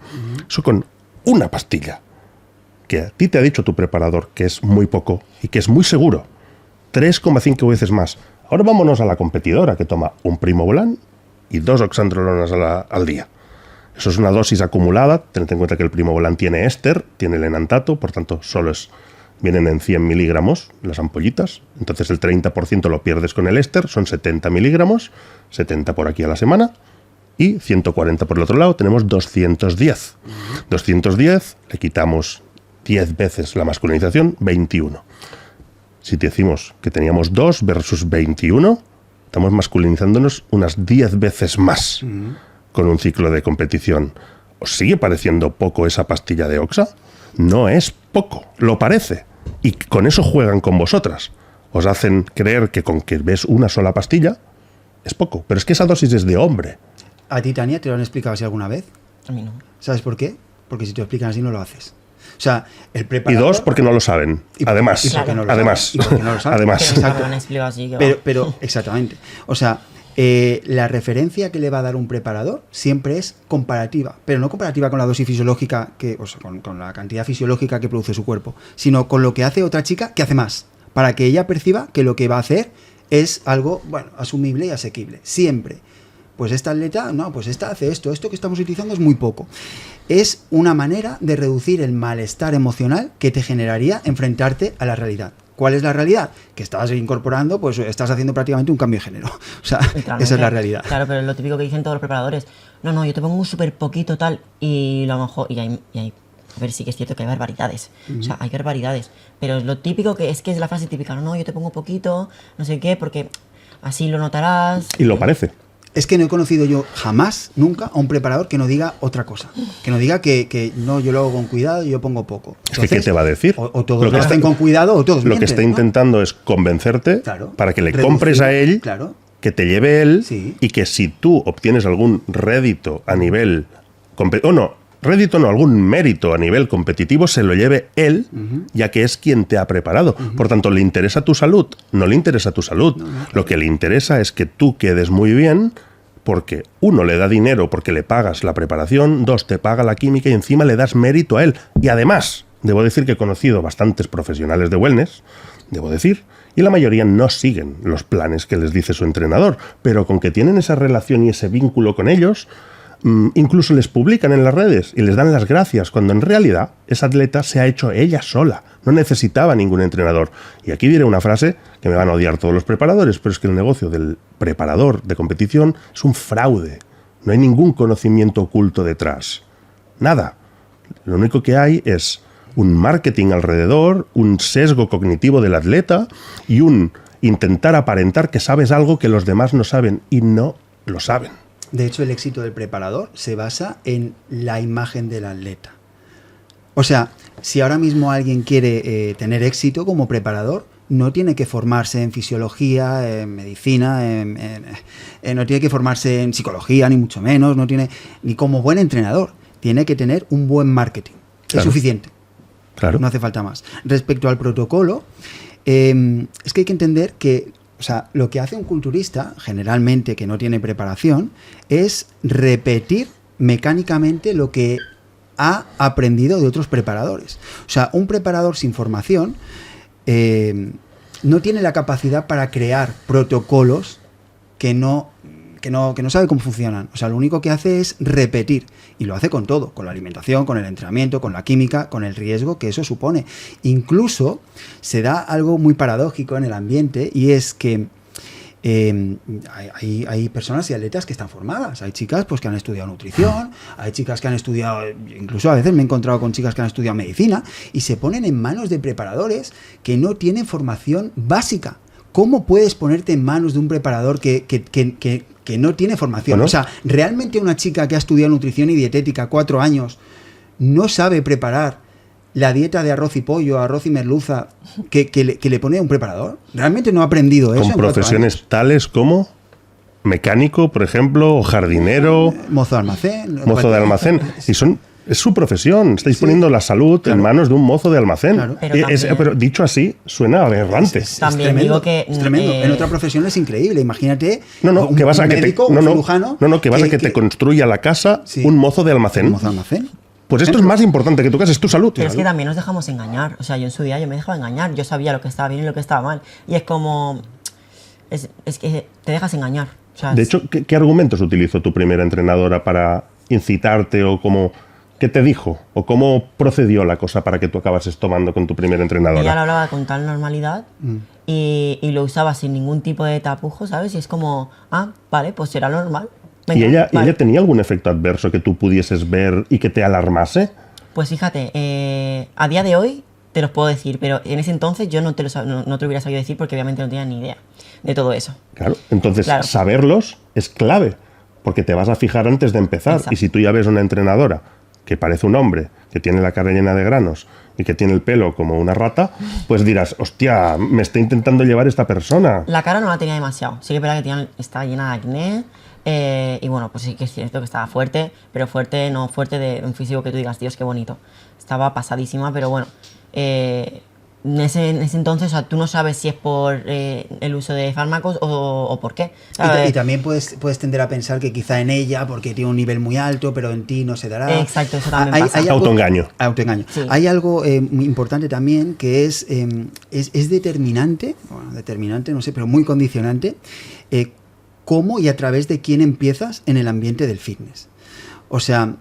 Eso con una pastilla. Que a ti te ha dicho tu preparador que es muy poco y que es muy seguro. 3,5 veces más. Ahora vámonos a la competidora que toma un Primobolan y 2 oxandrolonas al día. Eso es una dosis acumulada. Tened en cuenta que el Primobolan tiene éster, tiene el enantato, por tanto vienen en 100 miligramos las ampollitas. Entonces el 30% lo pierdes con el éster, son 70 miligramos, 70 por aquí a la semana. Y 140 por el otro lado, tenemos 210. 210, le quitamos 10 veces la masculinización, 21. Si te decimos que teníamos 2 versus 21, estamos masculinizándonos unas 10 veces más con un ciclo de competición. ¿Os sigue pareciendo poco esa pastilla de Oxa? No es poco, lo parece. Y con eso juegan con vosotras. Os hacen creer que con que ves una sola pastilla es poco. Pero es que esa dosis es de hombre. ¿A ti, Tania, te lo han explicado así alguna vez? A mí no. ¿Sabes por qué? Porque si te lo explican así no lo haces. O sea, el Y preparador... 2, porque no lo saben. Además. Y porque no lo Además. saben. Y porque no lo saben. Además. Pero Exacto. me han explicado así que Pero, exactamente. O sea, la referencia que le va a dar un preparador siempre es comparativa, pero no comparativa con la dosis fisiológica, o sea, con la cantidad fisiológica que produce su cuerpo, sino con lo que hace otra chica que hace más, para que ella perciba que lo que va a hacer es algo, bueno, asumible y asequible. Siempre. Pues esta atleta, no, pues esta hace esto que estamos utilizando es muy poco. Es una manera de reducir el malestar emocional que te generaría enfrentarte a la realidad. ¿Cuál es la realidad? Que estás incorporando, pues estás haciendo prácticamente un cambio de género. O sea, esa es la realidad. Claro, pero es lo típico que dicen todos los preparadores. No, yo te pongo un súper poquito tal y a lo mejor... Y hay, a ver, sí que es cierto que hay barbaridades. O sea, hay barbaridades. Pero es lo típico que es la frase típica. No, yo te pongo poquito, no sé qué, porque así lo notarás. Y lo parece. Es que no he conocido yo jamás, nunca, a un preparador que no diga otra cosa. Que no diga que no, yo lo hago con cuidado y yo pongo poco. Es que, ¿qué te va a decir? O todos lo hacen con cuidado o todos Lo mienten, que está ¿no? intentando es convencerte para que le compres a él, que te lleve él, y que si tú obtienes algún rédito a nivel... algún mérito a nivel competitivo se lo lleve él, ya que es quien te ha preparado. Por tanto, ¿le interesa tu salud? No le interesa tu salud. Lo que le interesa es que tú quedes muy bien, porque 1, le da dinero porque le pagas la preparación, 2, te paga la química y encima le das mérito a él. Y además, debo decir que he conocido bastantes profesionales de wellness, y la mayoría no siguen los planes que les dice su entrenador, pero con que tienen esa relación y ese vínculo con ellos... incluso les publican en las redes y les dan las gracias, cuando en realidad esa atleta se ha hecho ella sola, no necesitaba ningún entrenador. Y aquí diré una frase que me van a odiar todos los preparadores, pero es que el negocio del preparador de competición es un fraude. No hay ningún conocimiento oculto detrás. Nada. Lo único que hay es un marketing alrededor, un sesgo cognitivo del atleta y un intentar aparentar que sabes algo que los demás no saben, y no lo saben. De hecho, el éxito del preparador se basa en la imagen del atleta. O sea, si ahora mismo alguien quiere tener éxito como preparador, no tiene que formarse en fisiología, en medicina, no tiene que formarse en psicología, ni mucho menos, no tiene, ni como buen entrenador. Tiene que tener un buen marketing. Claro. Es suficiente. Claro. No hace falta más. Respecto al protocolo, es que hay que entender que... O sea, lo que hace un culturista, generalmente que no tiene preparación, es repetir mecánicamente lo que ha aprendido de otros preparadores. O sea, un preparador sin formación no tiene la capacidad para crear protocolos que no sabe cómo funcionan. O sea, lo único que hace es repetir. Y lo hace con todo, con la alimentación, con el entrenamiento, con la química, con el riesgo que eso supone. Incluso se da algo muy paradójico en el ambiente, y es que hay personas y atletas que están formadas. Hay chicas pues que han estudiado nutrición, hay chicas que han estudiado, incluso a veces me he encontrado con chicas que han estudiado medicina, y se ponen en manos de preparadores que no tienen formación básica. ¿Cómo puedes ponerte en manos de un preparador que no tiene formación? Bueno. O sea, realmente una chica que ha estudiado nutrición y dietética 4 años no sabe preparar la dieta de arroz y pollo, arroz y merluza que le pone un preparador. ¿Realmente no ha aprendido eso? Con profesiones tales como mecánico, por ejemplo, o jardinero. Mozo de almacén. Mozo de almacén. Es su profesión. Estáis poniendo la salud en manos de un mozo de almacén. Claro. Pero dicho así, suena aberrante. También tremendo, digo que... Es tremendo. En otra profesión es increíble. Imagínate que vas a que médico, te, un cirujano... que te construya la casa un mozo de almacén. ¿Un mozo de almacén? Pues esto es más importante que tu casa, es tu salud. Pero es que también nos dejamos engañar. O sea, yo en su día me dejaba engañar. Yo sabía lo que estaba bien y lo que estaba mal. Y es como... Es que te dejas engañar. O sea, de hecho, ¿qué argumentos utilizó tu primera entrenadora para incitarte o cómo... ¿Qué te dijo? ¿O cómo procedió la cosa para que tú acabases tomando con tu primera entrenadora? Ella lo hablaba con tal normalidad y lo usaba sin ningún tipo de tapujo, ¿sabes? Y es como, vale, pues será normal. Venga, ¿Y ella vale. tenía algún efecto adverso que tú pudieses ver y que te alarmase? Pues fíjate, a día de hoy te los puedo decir, pero en ese entonces yo no te lo hubiera sabido decir porque obviamente no tenía ni idea de todo eso. Claro, entonces saberlos es clave, porque te vas a fijar antes de empezar. Exacto. Y si tú ya ves una entrenadora que parece un hombre, que tiene la cara llena de granos y que tiene el pelo como una rata, pues dirás, hostia, me está intentando llevar esta persona. La cara no la tenía demasiado. Sí que es verdad que estaba llena de acné, Y bueno, pues sí que es cierto que estaba fuerte, pero fuerte, no fuerte de un físico que tú digas, Dios, qué bonito. Estaba pasadísima, pero bueno, en ese entonces, o sea, tú no sabes si es por el uso de fármacos o por qué. Y también puedes tender a pensar que quizá en ella, porque tiene un nivel muy alto, pero en ti no se dará. Exacto, eso también pasa. Autoengaño. Sí. Hay algo muy importante también que es determinante, bueno, determinante, no sé, pero muy condicionante, cómo y a través de quién empiezas en el ambiente del fitness. O sea,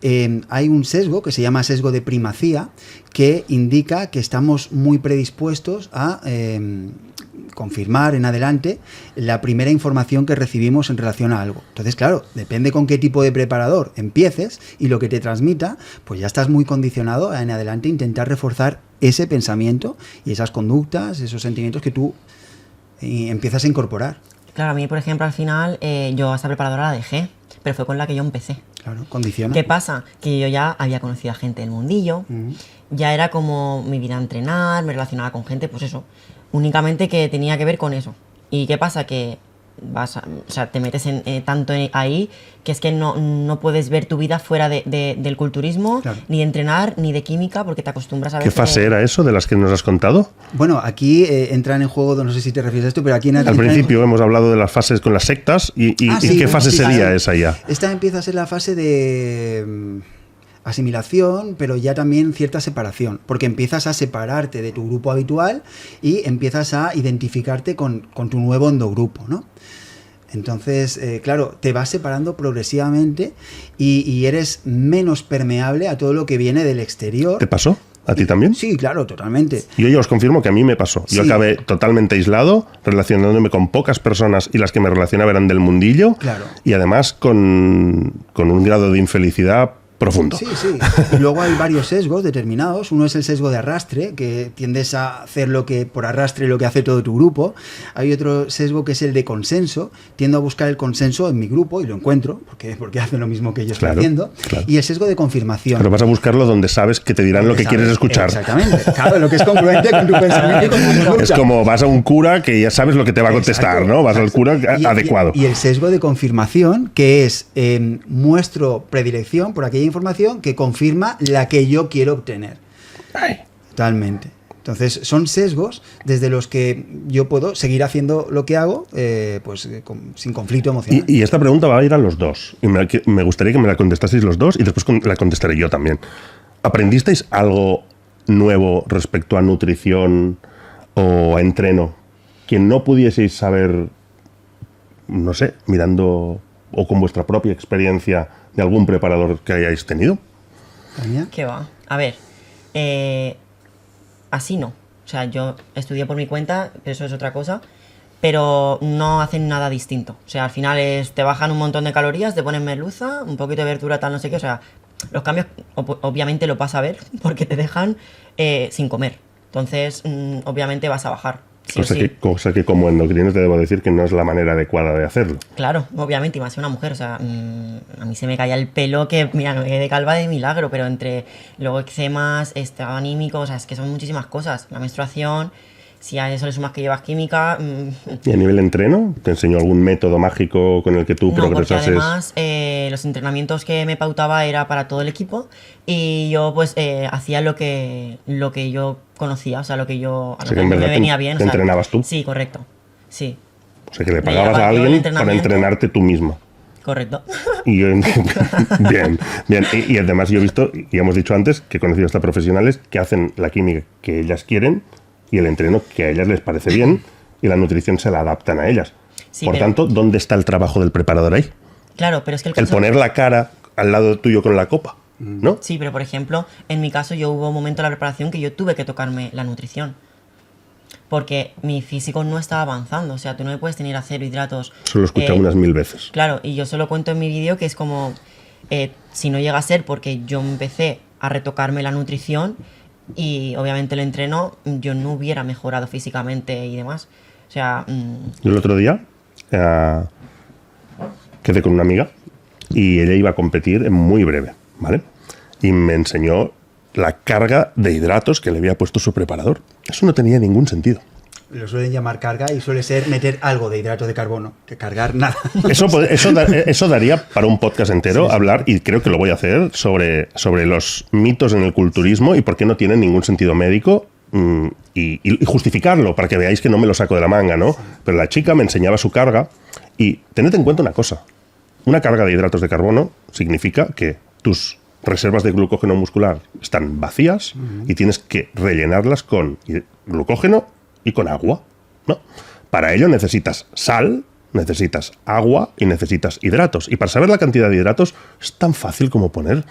hay un sesgo que se llama sesgo de primacía que indica que estamos muy predispuestos a confirmar en adelante la primera información que recibimos en relación a algo. Entonces, claro, depende con qué tipo de preparador empieces y lo que te transmita, pues ya estás muy condicionado a en adelante intentar reforzar ese pensamiento y esas conductas, esos sentimientos que tú empiezas a incorporar. Claro, a mí, por ejemplo, al final, yo a esta preparadora la dejé, pero fue con la que yo empecé. Claro, condiciona. ¿Qué pasa? Que yo ya había conocido a gente del mundillo, ya era como mi vida entrenar, me relacionaba con gente, pues eso, únicamente que tenía que ver con eso. ¿Y qué pasa? Que te metes tanto ahí que es que no puedes ver tu vida fuera del culturismo, claro, ni de entrenar, ni de química, porque te acostumbras a ver... ¿Qué fase era eso de las que nos has contado? Bueno, aquí entran en juego, no sé si te refieres a esto, pero aquí... Al principio hemos hablado de las fases con las sectas y sí, ¿qué fase sería esa ya? Esta empieza a ser la fase de asimilación, pero ya también cierta separación, porque empiezas a separarte de tu grupo habitual y empiezas a identificarte con tu nuevo endogrupo, ¿no? Entonces, claro, te vas separando progresivamente y eres menos permeable a todo lo que viene del exterior. ¿Te pasó? ¿A ti también? Sí, claro, totalmente. Yo ya os confirmo que a mí me pasó. Yo acabé totalmente aislado, relacionándome con pocas personas y las que me relacionaba eran del mundillo. Claro. Y además con un grado de infelicidad profundo. Sí, sí. Y luego hay varios sesgos determinados. Uno es el sesgo de arrastre, que tiendes a hacer lo que por arrastre lo que hace todo tu grupo. Hay otro sesgo que es el de consenso. Tiendo a buscar el consenso en mi grupo y lo encuentro, porque hacen lo mismo que yo estoy haciendo. Claro. Y el sesgo de confirmación. Pero vas a buscarlo donde sabes que te dirán lo que quieres escuchar. Exactamente. Claro, lo que es congruente con tu pensamiento y con tu conducta. Es como vas a un cura que ya sabes lo que te va a contestar, ¿no? Vas al cura adecuado. Y el sesgo de confirmación, que es muestro predilección por aquella información que confirma la que yo quiero obtener. Ay. Totalmente. Entonces, son sesgos desde los que yo puedo seguir haciendo lo que hago sin conflicto emocional. Y esta pregunta va a ir a los dos. Y me gustaría que me la contestaseis los dos y después la contestaré yo también. ¿Aprendisteis algo nuevo respecto a nutrición o a entreno que no pudieseis saber, no sé, mirando o con vuestra propia experiencia de algún preparador que hayáis tenido? ¿Qué va? A ver, así no. O sea, yo estudié por mi cuenta, pero eso es otra cosa, pero no hacen nada distinto. O sea, al final te bajan un montón de calorías, te ponen merluza, un poquito de verdura, tal, no sé qué. O sea, los cambios obviamente lo vas a ver porque te dejan sin comer. Entonces, obviamente vas a bajar. Sí, cosa que como endocrino te debo decir que no es la manera adecuada de hacerlo. Claro, obviamente, y más una mujer, o sea, a mí se me caía el pelo que, mira, me quedé calva de milagro, pero entre luego eczemas, estado anímico, o sea, es que son muchísimas cosas. La menstruación, si a eso le sumas que llevas química... ¿Y a nivel entreno? ¿Te enseñó algún método mágico con el que tú progresases? Porque además los entrenamientos que me pautaba era para todo el equipo y yo pues hacía lo que yo conocía, o sea, lo que me venía bien. ¿Te entrenabas tú? Sí, correcto, sí. O sea, que le pagabas a alguien para entrenarte tú misma. Correcto. Bien. Y además yo he visto, y hemos dicho antes, que he conocido hasta profesionales que hacen la química que ellas quieren y el entreno que a ellas les parece bien y la nutrición se la adaptan a ellas. Sí, por tanto, ¿dónde está el trabajo del preparador ahí? Claro, pero es que el poner la cara al lado tuyo con la copa, ¿no? Sí, pero por ejemplo, en mi caso hubo un momento en la preparación que yo tuve que tocarme la nutrición. Porque mi físico no estaba avanzando. O sea, tú no me puedes tener a cero hidratos. Eso lo he escuchado unas 1000 veces. Claro, y yo solo cuento en mi vídeo que es como... si no llega a ser porque yo empecé a retocarme la nutrición y obviamente el entreno, yo no hubiera mejorado físicamente y demás. O sea... Yo el otro día quedé con una amiga y ella iba a competir en muy breve, ¿vale? Y me enseñó la carga de hidratos que le había puesto su preparador. Eso no tenía ningún sentido. Lo suelen llamar carga y suele ser meter algo de hidratos de carbono, que cargar nada. Eso daría para un podcast entero, Sí. hablar, y creo que lo voy a hacer, sobre los mitos en el culturismo y por qué no tienen ningún sentido médico, y justificarlo, para que veáis que no me lo saco de la manga, ¿no? Pero la chica me enseñaba su carga y tened en cuenta una cosa. Una carga de hidratos de carbono significa que tus reservas de glucógeno muscular están vacías y tienes que rellenarlas con glucógeno y con agua, ¿no? Para ello necesitas sal, necesitas agua y necesitas hidratos. Y para saber la cantidad de hidratos es tan fácil como poner,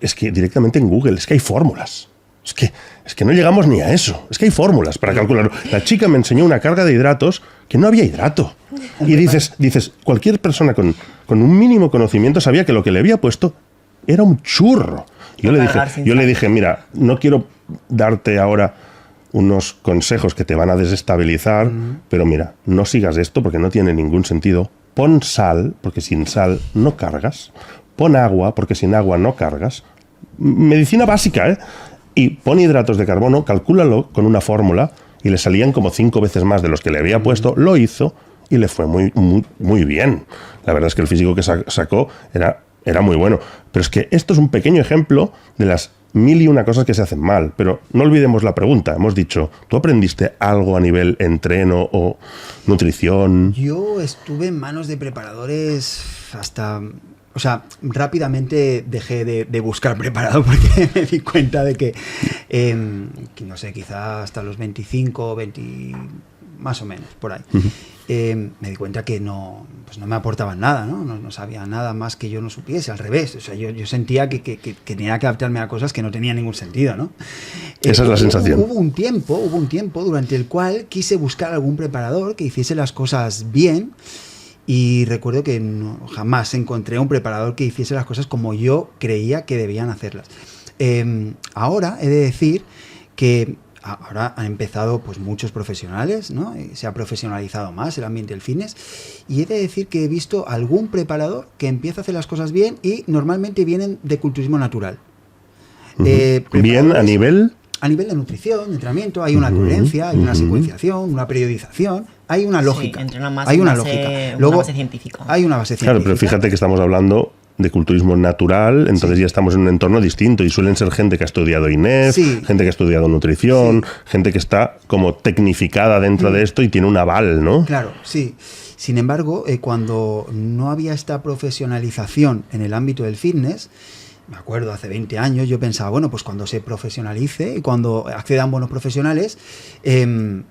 es que directamente en Google, es que hay fórmulas. Es que no llegamos ni a eso. Es que hay fórmulas para calcularlo. La chica me enseñó una carga de hidratos que no había hidrato. Y dices, cualquier persona con un mínimo conocimiento sabía que lo que le había puesto era un churro. Yo le dije, mira, no quiero darte ahora unos consejos que te van a desestabilizar, pero mira, no sigas esto porque no tiene ningún sentido. Pon sal, porque sin sal no cargas. Pon agua, porque sin agua no cargas. Medicina básica, ¿eh? Y pon hidratos de carbono, calcúlalo con una fórmula, y le salían como 5 veces más de los que le había puesto. Lo hizo y le fue muy bien. La verdad es que el físico que sacó era muy bueno. Pero es que esto es un pequeño ejemplo de las 1000 y una cosas que se hacen mal. Pero no olvidemos la pregunta. Hemos dicho, ¿tú aprendiste algo a nivel entreno o nutrición? Yo estuve en manos de preparadores hasta... O sea, rápidamente dejé de buscar preparado porque me di cuenta de que no sé, quizá hasta los 25, 20, más o menos, por ahí. Me di cuenta que no me aportaban nada, ¿no? No sabía nada más que yo no supiese, al revés. O sea, yo sentía que tenía que adaptarme a cosas que no tenían ningún sentido, ¿no? Esa es la sensación. Hubo un tiempo durante el cual quise buscar algún preparador que hiciese las cosas bien. Y recuerdo que jamás encontré un preparador que hiciese las cosas como yo creía que debían hacerlas. Ahora he de decir que ahora han empezado pues muchos profesionales, ¿no? Se ha profesionalizado más el ambiente del fitness, y he de decir que he visto algún preparador que empieza a hacer las cosas bien y normalmente vienen de culturismo natural. Bien a nivel... A nivel de nutrición, de entrenamiento, hay una coherencia, hay una secuenciación, una periodización, hay una lógica. Sí, entrenan más hay en una base, lógica. Luego, una base científica. Hay una base científica. Claro, pero fíjate que estamos hablando de culturismo natural, entonces ya estamos en un entorno distinto y suelen ser gente que ha estudiado INEF, gente que ha estudiado nutrición, gente que está como tecnificada dentro de esto y tiene un aval, ¿no? Claro, sí. Sin embargo, cuando no había esta profesionalización en el ámbito del fitness, me acuerdo, hace 20 años yo pensaba, bueno, pues cuando se profesionalice y cuando accedan buenos profesionales,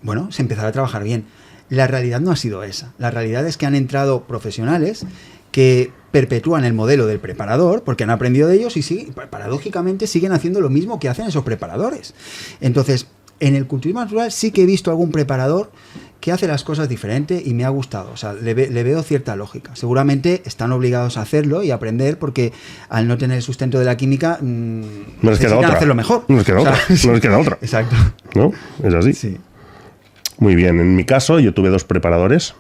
bueno, se empezará a trabajar bien. La realidad no ha sido esa. La realidad es que han entrado profesionales que perpetúan el modelo del preparador porque han aprendido de ellos y sí, paradójicamente siguen haciendo lo mismo que hacen esos preparadores. Entonces, en el culturismo natural sí que he visto algún preparador que hace las cosas diferente y me ha gustado. O sea, le veo cierta lógica. Seguramente están obligados a hacerlo y a aprender porque al no tener el sustento de la química no les queda otra. Hacerlo mejor. No les queda otra. No les queda otra. Exacto. ¿No? Es así. Sí. Muy bien. En mi caso, yo tuve 2 preparadores.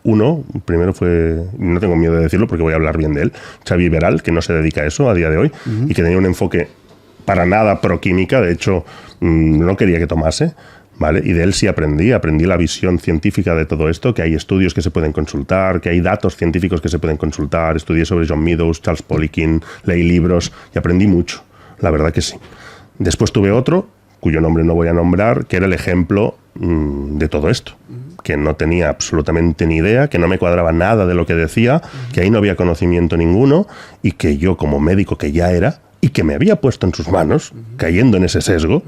Uno, primero fue, no tengo miedo de decirlo porque voy a hablar bien de él, Xavi Veral, que no se dedica a eso a día de hoy y que tenía un enfoque para nada proquímica. De hecho, no quería que tomase. ¿Vale? Y de él sí aprendí la visión científica de todo esto, que hay estudios que se pueden consultar, que hay datos científicos que se pueden consultar. Estudié sobre John Meadows, Charles Poliquin, leí libros y aprendí mucho, la verdad que sí. Después tuve otro, cuyo nombre no voy a nombrar, que era el ejemplo de todo esto, que no tenía absolutamente ni idea, que no me cuadraba nada de lo que decía, que ahí no había conocimiento ninguno y que yo como médico que ya era y que me había puesto en sus manos, cayendo en ese sesgo,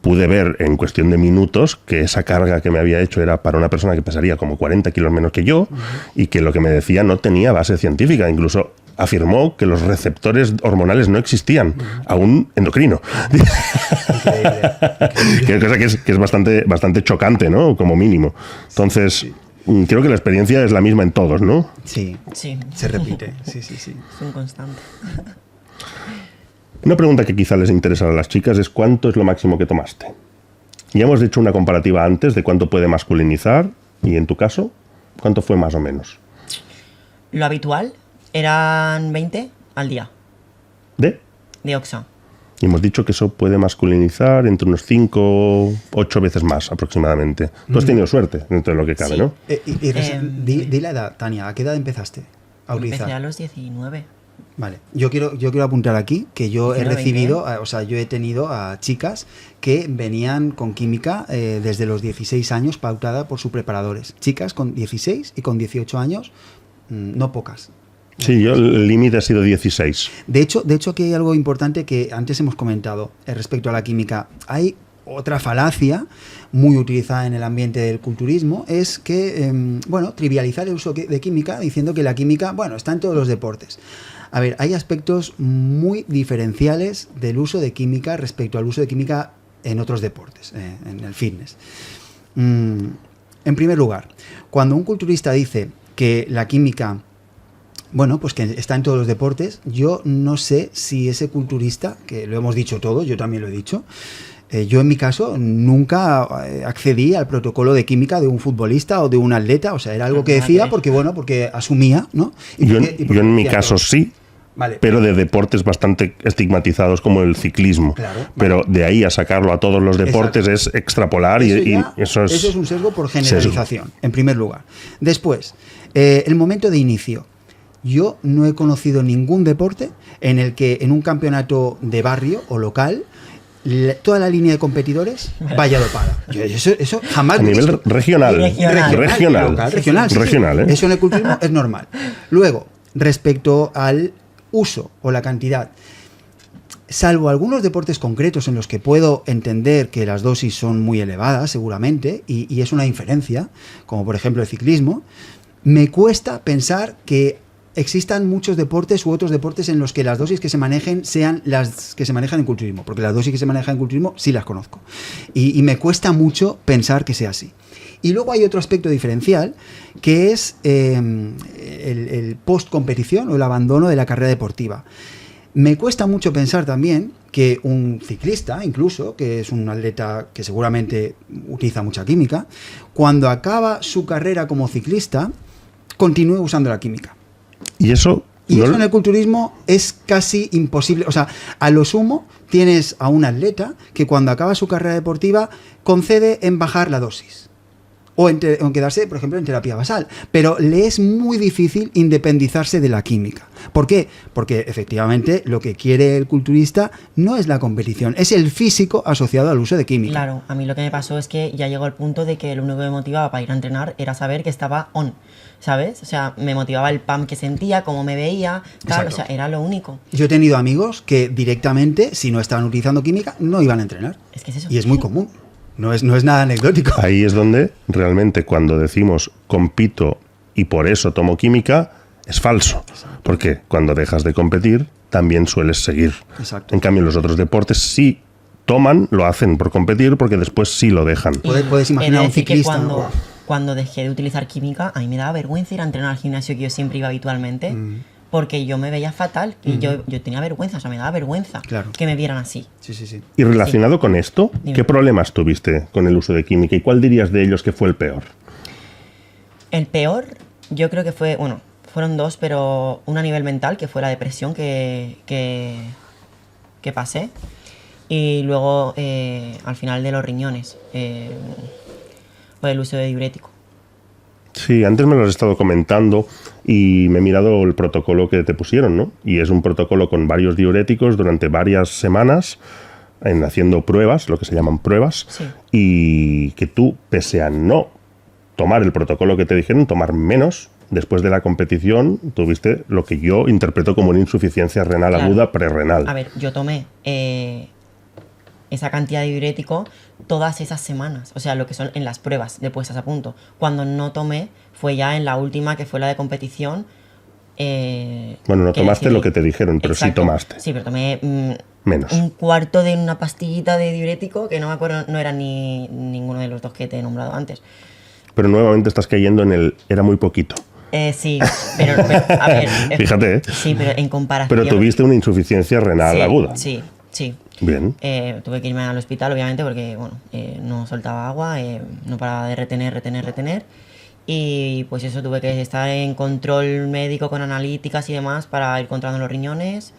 pude ver en cuestión de minutos que esa carga que me había hecho era para una persona que pesaría como 40 kilos menos que yo y que lo que me decía no tenía base científica. Incluso afirmó que los receptores hormonales no existían, aún endocrino. Cosa que es bastante chocante, ¿no? Como mínimo. Entonces, creo que la experiencia es la misma en todos, ¿no? Sí, se repite. Sí. Es un constante. Una pregunta que quizá les interesa a las chicas es ¿cuánto es lo máximo que tomaste? Ya hemos hecho una comparativa antes de cuánto puede masculinizar y en tu caso, ¿cuánto fue más o menos? Lo habitual eran 20 al día. ¿De? De Oxa. Y hemos dicho que eso puede masculinizar entre unos 5, 8 veces más aproximadamente. Tú has tenido suerte dentro de lo que cabe, Sí. ¿no? Di la edad, Tania, ¿a qué edad empezaste a utilizar? Empecé a los 19. Vale, yo quiero apuntar aquí que yo he 19, recibido, o sea, yo he tenido a chicas que venían con química desde los 16 años pautada por sus preparadores. Chicas con 16 y con 18 años, no pocas. Sí, yo el límite ha sido 16. De hecho, aquí hay algo importante que antes hemos comentado respecto a la química. Hay otra falacia muy utilizada en el ambiente del culturismo, es que, trivializar el uso de química diciendo que la química, está en todos los deportes. A ver, hay aspectos muy diferenciales del uso de química respecto al uso de química en otros deportes, en el fitness. En primer lugar, cuando un culturista dice que la química, pues que está en todos los deportes, yo no sé si ese culturista, que lo hemos dicho todos, yo también lo he dicho, yo en mi caso nunca accedí al protocolo de química de un futbolista o de un atleta, o sea, era algo que decía porque asumía, ¿no? Yo en mi caso sí, vale, pero de deportes bastante estigmatizados como el ciclismo. Claro, vale. Pero de ahí a sacarlo a todos los deportes es extrapolar eso es un sesgo por generalización, en primer lugar. Después, el momento de inicio. Yo no he conocido ningún deporte en el que en un campeonato de barrio o local toda la línea de competidores vaya dopada. Eso jamás a lo he nivel visto. regional. Regional, sí. Regional, ¿eh? Eso en el culturismo es normal. Luego, respecto al uso o la cantidad, salvo algunos deportes concretos en los que puedo entender que las dosis son muy elevadas, seguramente, y es una inferencia, como por ejemplo el ciclismo, me cuesta pensar que existan muchos deportes u otros deportes en los que las dosis que se manejen sean las que se manejan en culturismo, porque las dosis que se manejan en culturismo sí las conozco. Y me cuesta mucho pensar que sea así. Y luego hay otro aspecto diferencial, que es el post-competición o el abandono de la carrera deportiva. Me cuesta mucho pensar también que un ciclista, incluso, que es un atleta que seguramente utiliza mucha química, cuando acaba su carrera como ciclista, continúe usando la química. Y eso en el culturismo es casi imposible. O sea, a lo sumo tienes a un atleta que cuando acaba su carrera deportiva concede en bajar la dosis. O en quedarse, por ejemplo, en terapia basal. Pero le es muy difícil independizarse de la química. ¿Por qué? Porque efectivamente lo que quiere el culturista no es la competición, es el físico asociado al uso de química. Claro, a mí lo que me pasó es que ya llegó el punto de que lo único que me motivaba para ir a entrenar era saber que estaba on, ¿sabes? O sea, me motivaba el pump que sentía, cómo me veía, tal, o sea, era lo único. Yo he tenido amigos que directamente, si no estaban utilizando química, no iban a entrenar. Es que es eso. Y es muy común. No es nada anecdótico. Ahí es donde realmente cuando decimos compito y por eso tomo química, es falso. Porque cuando dejas de competir, también sueles seguir. Exacto. En cambio, en los otros deportes sí toman, lo hacen por competir, porque después sí lo dejan. Puedes imaginar a un ciclista. Cuando dejé de utilizar química, a mí me daba vergüenza ir a entrenar al gimnasio que yo siempre iba habitualmente. Porque yo me veía fatal y yo tenía vergüenza, o sea, me daba vergüenza que me vieran así. Sí. Y relacionado con esto, ¿qué problemas tuviste con el uso de química y cuál dirías de ellos que fue el peor? El peor, yo creo que fueron dos, pero uno a nivel mental, que fue la depresión que pasé, y luego al final de los riñones, fue el uso de diurético. Sí, antes me lo has estado comentando y me he mirado el protocolo que te pusieron, ¿no? Y es un protocolo con varios diuréticos durante varias semanas, haciendo pruebas, lo que se llaman pruebas, Sí. Y que tú, pese a no tomar el protocolo que te dijeron, tomar menos, después de la competición tuviste lo que yo interpreto como una insuficiencia renal aguda prerrenal. A ver, yo tomé esa cantidad de diurético todas esas semanas, o sea, lo que son en las pruebas de puestas a punto. Cuando no tomé fue ya en la última, que fue la de competición. Bueno, no tomaste lo que te dijeron, pero Exacto. sí tomaste. Sí, pero tomé Menos. un cuarto de una pastillita de diurético, que no me acuerdo, no era ni ninguno de los dos que te he nombrado antes. Pero nuevamente estás cayendo en el era muy poquito. Sí, pero a ver... Fíjate, ¿eh? Sí, pero en comparación... Pero tuviste una insuficiencia renal aguda. Sí. Bien. Tuve que irme al hospital, obviamente, porque no soltaba agua, no paraba de retener. Y pues eso, tuve que estar en control médico con analíticas y demás para ir controlando los riñones.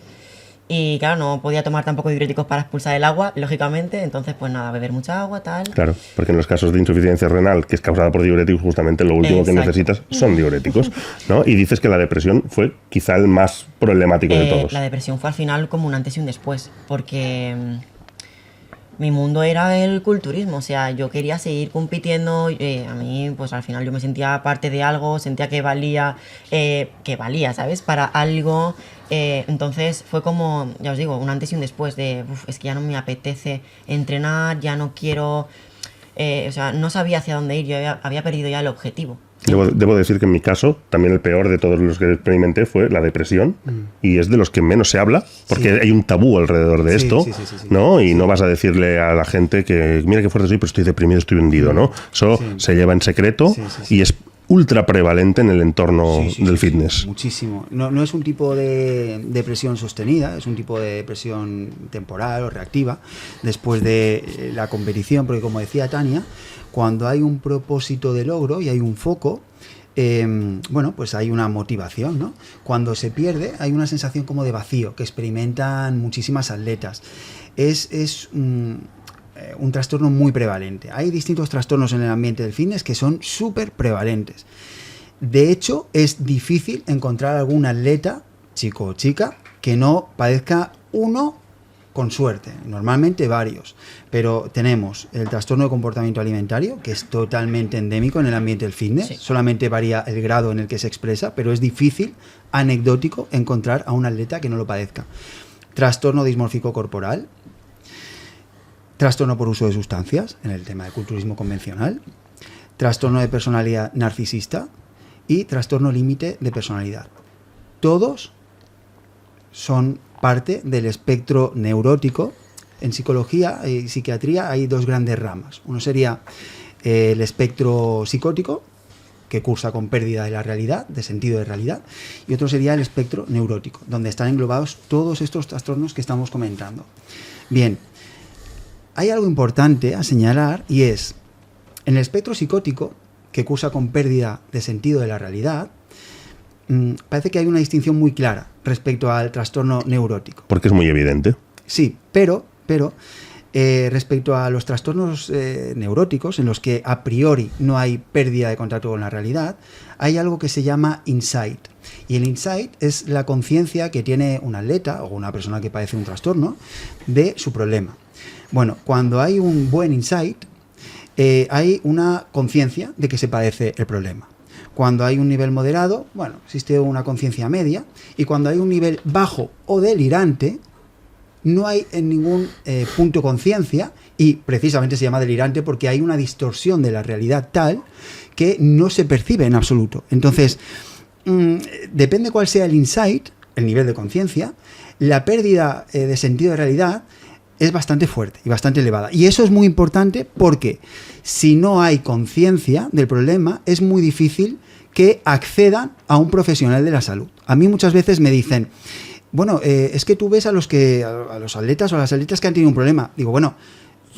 Y claro, no podía tomar tampoco diuréticos para expulsar el agua, lógicamente. Entonces, pues nada, beber mucha agua, tal. Claro, porque en los casos de insuficiencia renal, que es causada por diuréticos, justamente lo último que necesitas son diuréticos, ¿no? Y dices que la depresión fue quizá el más problemático de todos. La depresión fue al final como un antes y un después, porque mi mundo era el culturismo, o sea, yo quería seguir compitiendo, a mí pues al final yo me sentía parte de algo, sentía que valía, ¿sabes? Para algo, entonces fue como, ya os digo, un antes y un después de, es que ya no me apetece entrenar, ya no quiero, o sea, no sabía hacia dónde ir, yo había perdido ya el objetivo. Debo decir que en mi caso, también el peor de todos los que experimenté fue la depresión, y es de los que menos se habla, porque hay un tabú alrededor de esto, ¿no? Y no vas a decirle a la gente que, mira qué fuerte soy, pero estoy deprimido, estoy hundido, ¿no? Eso se lleva en secreto y es ultra prevalente en el entorno del fitness. Muchísimo. No es un tipo de depresión sostenida, es un tipo de depresión temporal o reactiva después de la competición, porque como decía Tania, cuando hay un propósito de logro y hay un foco, bueno, pues hay una motivación, ¿no? Cuando se pierde hay una sensación como de vacío que experimentan muchísimas atletas. Es un trastorno muy prevalente. Hay distintos trastornos en el ambiente del fitness que son súper prevalentes. De hecho, es difícil encontrar algún atleta, chico o chica, que no padezca uno, con suerte, normalmente varios. Pero tenemos el trastorno de comportamiento alimentario, que es totalmente endémico en el ambiente del fitness. Solamente varía el grado en el que se expresa, pero es difícil, anecdótico, encontrar a un atleta que no lo padezca. Trastorno dismórfico corporal, trastorno por uso de sustancias, en el tema de culturismo convencional, trastorno de personalidad narcisista y trastorno límite de personalidad. Todos son parte del espectro neurótico. En psicología y psiquiatría hay dos grandes ramas. Uno sería el espectro psicótico, que cursa con pérdida de la realidad, de sentido de realidad, y otro sería el espectro neurótico, donde están englobados todos estos trastornos que estamos comentando. Bien, hay algo importante a señalar y es, en el espectro psicótico, que cursa con pérdida de sentido de la realidad, parece que hay una distinción muy clara respecto al trastorno neurótico. Porque es muy evidente. Sí, pero respecto a los trastornos neuróticos, en los que a priori no hay pérdida de contacto con la realidad, hay algo que se llama insight. Y el insight es la conciencia que tiene un atleta o una persona que padece un trastorno de su problema. Bueno, cuando hay un buen insight, hay una conciencia de que se padece el problema. Cuando hay un nivel moderado, bueno, existe una conciencia media, y cuando hay un nivel bajo o delirante, no hay en ningún punto conciencia, y precisamente se llama delirante porque hay una distorsión de la realidad tal que no se percibe en absoluto. Entonces, depende cuál sea el insight, el nivel de conciencia, la pérdida de sentido de realidad es bastante fuerte y bastante elevada. Y eso es muy importante porque si no hay conciencia del problema, es muy difícil que accedan a un profesional de la salud. A mí muchas veces me dicen, bueno, es que tú ves a los atletas o a las atletas que han tenido un problema. Digo, bueno,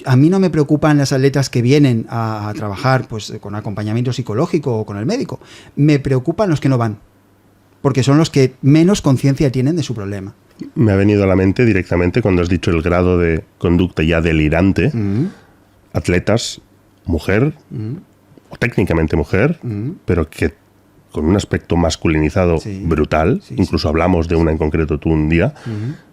a mí no me preocupan las atletas que vienen a trabajar pues con acompañamiento psicológico o con el médico. Me preocupan los que no van, porque son los que menos conciencia tienen de su problema. Me ha venido a la mente directamente cuando has dicho el grado de conducta ya delirante. Atletas, mujer, o técnicamente mujer, pero que con un aspecto masculinizado brutal. Incluso hablamos de una en concreto tú un día,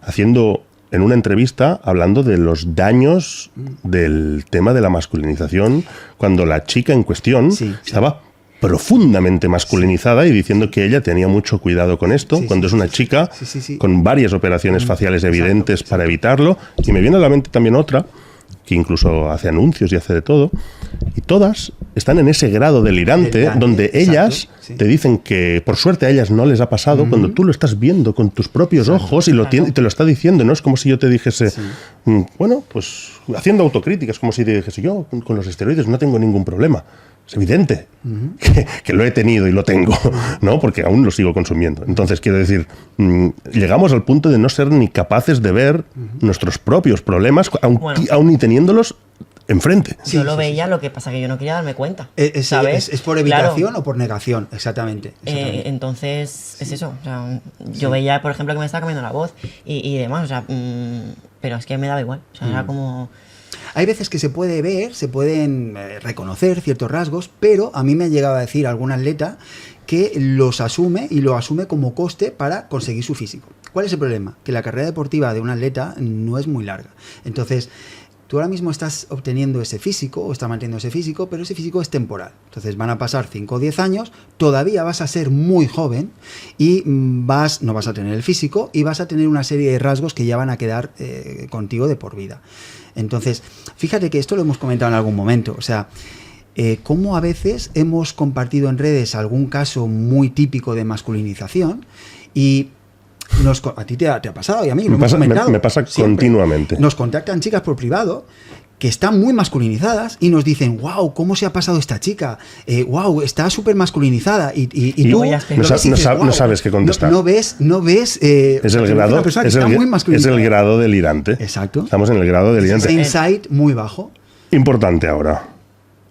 haciendo en una entrevista, hablando de los daños del tema de la masculinización, cuando la chica en cuestión estaba profundamente masculinizada y diciendo que ella tenía mucho cuidado con esto, cuando es una chica con varias operaciones faciales evidentes para evitarlo. Y me viene a la mente también otra, que incluso hace anuncios y hace de todo, y todas están en ese grado delirante donde ellas te dicen que por suerte a ellas no les ha pasado, cuando tú lo estás viendo con tus propios ojos y te lo está diciendo. No es como si yo te dijese, bueno, pues haciendo autocríticas, como si te dijese, yo con los esteroides no tengo ningún problema. Es evidente que lo he tenido y lo tengo, ¿no? Porque aún lo sigo consumiendo. Entonces, quiero decir, llegamos al punto de no ser ni capaces de ver nuestros propios problemas, aún y teniéndolos enfrente. Yo lo veía, lo que pasa que yo no quería darme cuenta. ¿sabes? ¿Es por evitación o por negación? Exactamente. Entonces, es eso. O sea, yo veía, por ejemplo, que me estaba cambiando la voz y demás. O sea, pero es que me daba igual. O sea, era como... Hay veces que se puede ver, se pueden reconocer ciertos rasgos, pero a mí me ha llegado a decir algún atleta que los asume y lo asume como coste para conseguir su físico. ¿Cuál es el problema? Que la carrera deportiva de un atleta no es muy larga. Entonces, tú ahora mismo estás obteniendo ese físico o estás manteniendo ese físico, pero ese físico es temporal. Entonces van a pasar 5 o 10 años, todavía vas a ser muy joven y no vas a tener el físico y vas a tener una serie de rasgos que ya van a quedar contigo de por vida. Entonces, fíjate que esto lo hemos comentado en algún momento, o sea, cómo a veces hemos compartido en redes algún caso muy típico de masculinización y a ti te ha pasado y a mí lo hemos comentado. Me pasa siempre. Continuamente. Nos contactan chicas por privado que están muy masculinizadas y nos dicen, wow, ¿cómo se ha pasado esta chica? Wow, está súper masculinizada. Y tú no sabes qué contestar. No ves es el grado delirante. Exacto. Estamos en el grado delirante. Ese insight muy bajo. Importante ahora.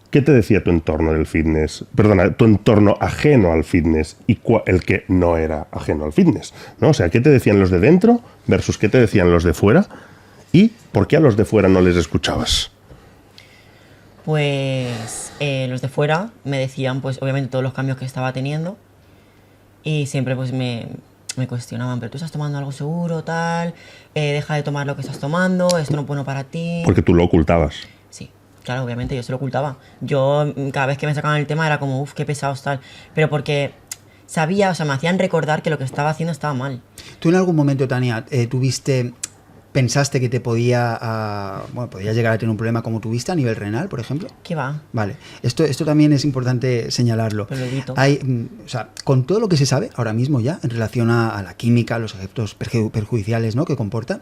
¿Qué te decía tu entorno del fitness? Perdona, tu entorno ajeno al fitness y el que no era ajeno al fitness, ¿no? O sea, ¿qué te decían los de dentro versus qué te decían los de fuera? ¿Y por qué a los de fuera no les escuchabas? Pues los de fuera me decían, pues obviamente todos los cambios que estaba teniendo y siempre pues me cuestionaban, pero tú estás tomando algo seguro, tal, deja de tomar lo que estás tomando, esto no es bueno para ti. Porque tú lo ocultabas. Sí, claro, obviamente yo se lo ocultaba. Yo cada vez que me sacaban el tema era como, uff, qué pesados, tal, pero porque sabía, o sea, me hacían recordar que lo que estaba haciendo estaba mal. ¿Tú en algún momento, Tania, pensaste que te podía llegar a tener un problema como tuviste a nivel renal, por ejemplo? ¿Qué va? Vale, esto también es importante señalarlo. Pero lo evito. O sea, con todo lo que se sabe ahora mismo ya en relación a la química, los efectos perjudiciales, ¿no?, que comporta,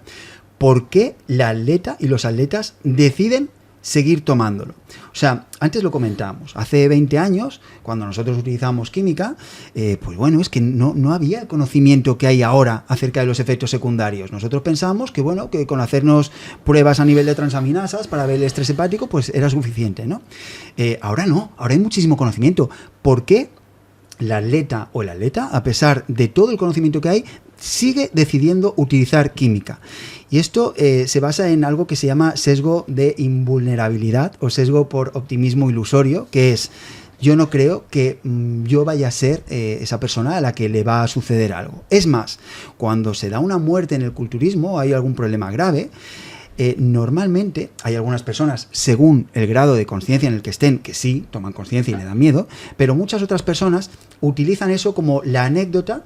¿por qué la atleta y los atletas deciden seguir tomándolo? O sea, antes lo comentábamos, hace 20 años, cuando nosotros utilizábamos química, pues bueno, es que no había el conocimiento que hay ahora acerca de los efectos secundarios. Nosotros pensábamos que, bueno, que con hacernos pruebas a nivel de transaminasas para ver el estrés hepático, pues era suficiente, ¿no? Ahora no, ahora hay muchísimo conocimiento. ¿Por qué la atleta o el atleta, a pesar de todo el conocimiento que hay, sigue decidiendo utilizar química? Y esto se basa en algo que se llama sesgo de invulnerabilidad o sesgo por optimismo ilusorio, que es, yo no creo que yo vaya a ser esa persona a la que le va a suceder algo. Es más, cuando se da una muerte en el culturismo, hay algún problema grave, normalmente hay algunas personas, según el grado de conciencia en el que estén, que sí, toman conciencia y le dan miedo, pero muchas otras personas utilizan eso como la anécdota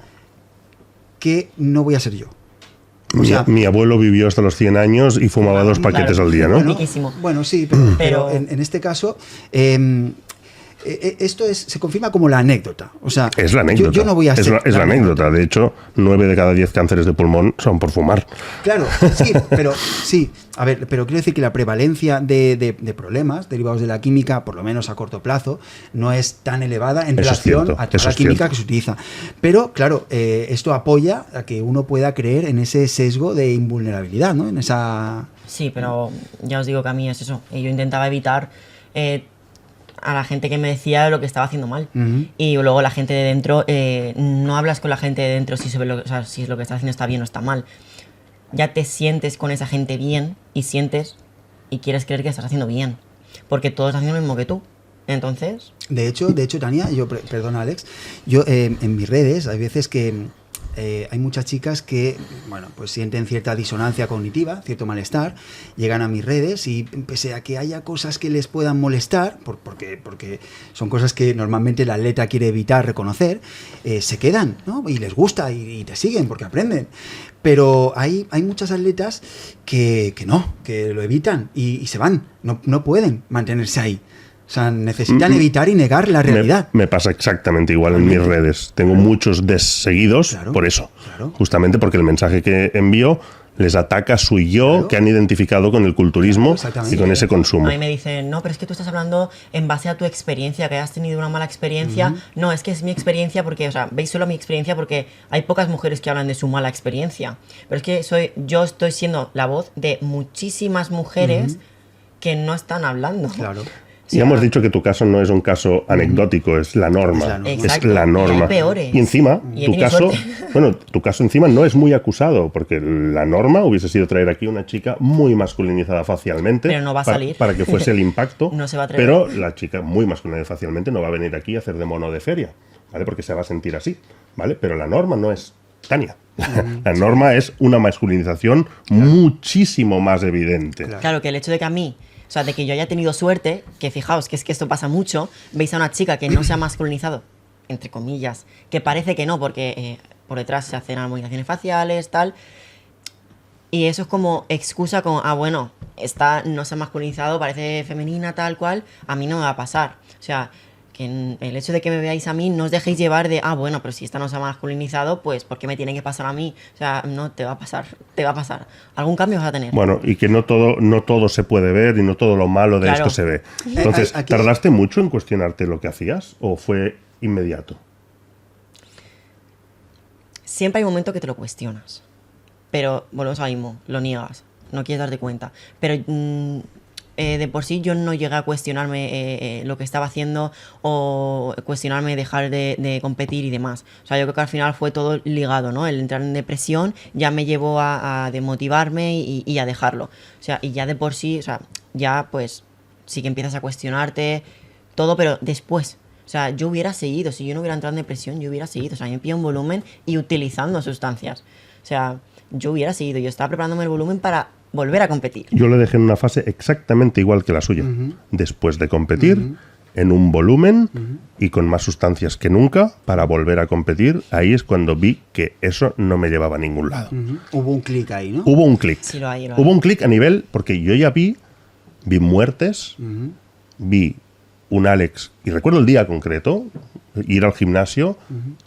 que no voy a ser yo. O sea, mi abuelo vivió hasta los 100 años y fumaba 2 paquetes al día, ¿no? Bueno, sí, pero en este caso esto se confirma como la anécdota. O sea, es la anécdota. Yo no voy a ser es la anécdota. De hecho, 9 de cada 10 cánceres de pulmón son por fumar. Claro, sí, pero sí. A ver, pero quiero decir que la prevalencia de problemas derivados de la química, por lo menos a corto plazo, no es tan elevada en relación a toda la química que se utiliza. Pero, claro, esto apoya a que uno pueda creer en ese sesgo de invulnerabilidad, ¿no? En esa... Sí, pero ya os digo que a mí es eso. Y yo intentaba evitar a la gente que me decía lo que estaba haciendo mal. Y luego la gente de dentro, no hablas con la gente de dentro si lo que estás haciendo está bien o está mal. Ya te sientes con esa gente bien y sientes y quieres creer que estás haciendo bien, porque todos están haciendo lo mismo que tú. Entonces... De hecho, Tania, perdona Alex, yo en mis redes hay veces que hay muchas chicas que, bueno, pues sienten cierta disonancia cognitiva, cierto malestar, llegan a mis redes y pese a que haya cosas que les puedan molestar, porque son cosas que normalmente el atleta quiere evitar reconocer, se quedan, ¿no? Y les gusta y te siguen porque aprenden. Pero hay muchas atletas que lo evitan y se van, no pueden mantenerse ahí. O sea, necesitan evitar y negar la realidad. Me pasa exactamente igual en mis redes. Tengo muchos desseguidos por eso. Claro. Justamente porque el mensaje que envío les ataca a su yo que han identificado con el culturismo y con ese consumo. A mí me dicen, no, pero es que tú estás hablando en base a tu experiencia, que has tenido una mala experiencia. No, es que es mi experiencia porque, o sea, veis solo mi experiencia porque hay pocas mujeres que hablan de su mala experiencia. Pero es que yo estoy siendo la voz de muchísimas mujeres que no están hablando. Claro. Y hemos dicho que tu caso no es un caso anecdótico, es la norma. Es la norma. Es Exacto. la norma. Y hay peores. Y encima, Y he tu tenido caso, suerte. bueno, tu caso encima no es muy acusado, porque la norma hubiese sido traer aquí una chica muy masculinizada facialmente. Pero no va a salir. Para que fuese el impacto. No se va a atrever. Pero la chica muy masculinizada facialmente no va a venir aquí a hacer de mono de feria, ¿vale? Porque se va a sentir así, ¿vale? Pero la norma no es Tania. La norma es una masculinización muchísimo más evidente. Claro, que el hecho de que a mí, o sea, de que yo haya tenido suerte, que fijaos que es que esto pasa mucho, veis a una chica que no se ha masculinizado, entre comillas, que parece que no, porque por detrás se hacen armonizaciones faciales, tal, y eso es como excusa como, bueno, esta no se ha masculinizado, parece femenina, tal cual, a mí no me va a pasar. O sea, que el hecho de que me veáis a mí, no os dejéis llevar de, bueno, pero si esta no se ha masculinizado, pues ¿por qué me tiene que pasar a mí? O sea, no, te va a pasar. Algún cambio vas a tener. Bueno, y que no todo se puede ver y no todo lo malo de Claro. esto se ve. Entonces, Aquí- ¿tardaste mucho en cuestionarte lo que hacías o fue inmediato? Siempre hay un momento que te lo cuestionas. Pero volvemos al mismo, lo niegas, no quieres darte cuenta. Pero de por sí yo no llegué a cuestionarme lo que estaba haciendo o cuestionarme dejar de competir y demás. O sea, yo creo que al final fue todo ligado, ¿no? El entrar en depresión ya me llevó a desmotivarme y a dejarlo. O sea, y ya de por sí, o sea, ya pues sí que empiezas a cuestionarte todo, pero después. O sea, yo hubiera seguido, si yo no hubiera entrado en depresión, yo hubiera seguido. O sea, yo me pido un volumen y utilizando sustancias. O sea, yo hubiera seguido, yo estaba preparándome el volumen para volver a competir. Yo le dejé en una fase exactamente igual que la suya. Después de competir, en un volumen y con más sustancias que nunca para volver a competir, ahí es cuando vi que eso no me llevaba a ningún lado. Hubo un clic ahí, ¿no? Hubo un clic. Sí, lo hay. Hubo un clic a nivel, porque yo ya vi muertes, vi un Alex, y recuerdo el día concreto, ir al gimnasio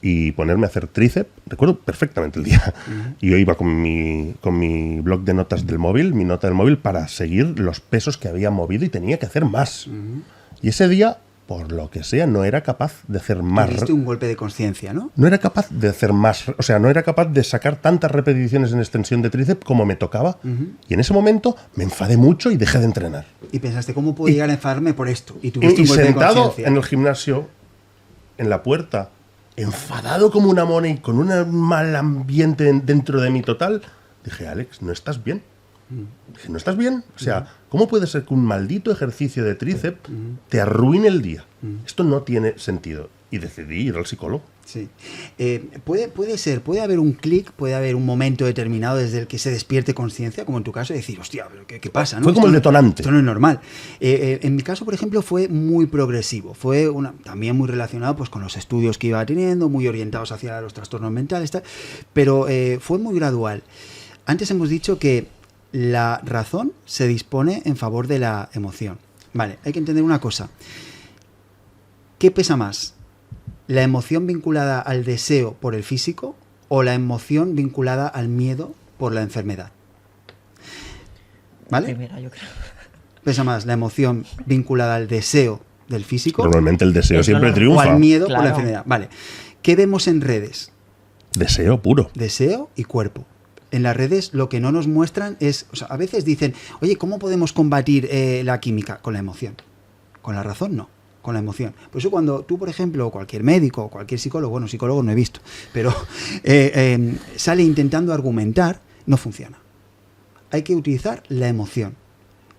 y ponerme a hacer tríceps, recuerdo perfectamente el día. Y yo iba con mi bloc de notas del móvil, mi nota del móvil, para seguir los pesos que había movido y tenía que hacer más. Y ese día, por lo que sea, no era capaz de hacer más. Tuviste un golpe de conciencia, ¿no? No era capaz de hacer más, o sea, no era capaz de sacar tantas repeticiones en extensión de tríceps como me tocaba. Y en ese momento me enfadé mucho y dejé de entrenar. Y pensaste, ¿cómo puedo llegar a enfadarme por esto? Y tuviste Y un golpe de sentado conciencia. en el gimnasio, en la puerta, enfadado como una mona y con un mal ambiente dentro de mí total, dije, Alex, ¿no estás bien? Dije, ¿no estás bien? O sea, ¿cómo puede ser que un maldito ejercicio de tríceps te arruine el día? Esto no tiene sentido. Y decidí ir al psicólogo. Sí. Puede ser, puede haber un clic, puede haber un momento determinado desde el que se despierte conciencia, como en tu caso, y decir, hostia, ¿pero qué pasa? ¿no? Fue como el Esto detonante. Esto no es normal. En mi caso, por ejemplo, fue muy progresivo. Fue también muy relacionado pues, con los estudios que iba teniendo, muy orientados hacia los trastornos mentales, tal, pero fue muy gradual. Antes hemos dicho que la razón se dispone en favor de la emoción. Vale, hay que entender una cosa. ¿Qué pesa más? ¿La emoción vinculada al deseo por el físico o la emoción vinculada al miedo por la enfermedad? ¿Vale? Primera, yo creo. ¿Pesa más la emoción vinculada al deseo del físico Normalmente el deseo Es siempre lo- o triunfa. al miedo por Claro. la enfermedad? Vale. ¿Qué vemos en redes? Deseo puro. Deseo y cuerpo. En las redes lo que no nos muestran es, o sea, a veces dicen, oye, ¿cómo podemos combatir la química? Con la emoción. Con la razón no, con la emoción. Por eso cuando tú, por ejemplo, o cualquier médico, o cualquier psicólogo, bueno, psicólogo no he visto, pero sale intentando argumentar, no funciona. Hay que utilizar la emoción.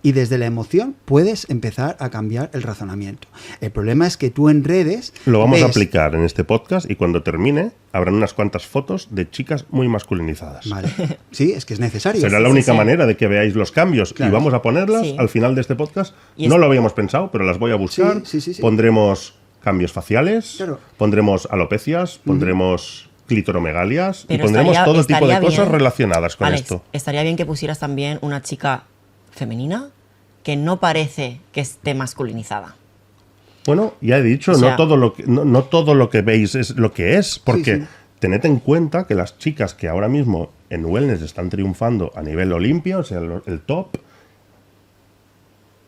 Y desde la emoción puedes empezar a cambiar el razonamiento. El problema es que tú en redes... Lo vamos a ves- aplicar en este podcast y cuando termine habrán unas cuantas fotos de chicas muy masculinizadas. Vale. Sí, es que es necesario. Será la Sí, única sí. manera de que veáis los cambios Claro. y vamos a ponerlas Sí. al final de este podcast. Y No es- lo habíamos pensado, pero las voy a buscar. Sí. Pondremos cambios faciales, Claro. pondremos alopecias, pondremos clitoromegalias y Pero pondremos estaría- todo tipo de estaría cosas bien, relacionadas con Alex, esto. estaría bien que pusieras también una chica femenina que no parece que esté masculinizada. Bueno, ya he dicho, O sea- no todo lo que veis es lo que es, porque Sí. tened en cuenta que las chicas que ahora mismo en wellness están triunfando a nivel olimpia, o sea, el top,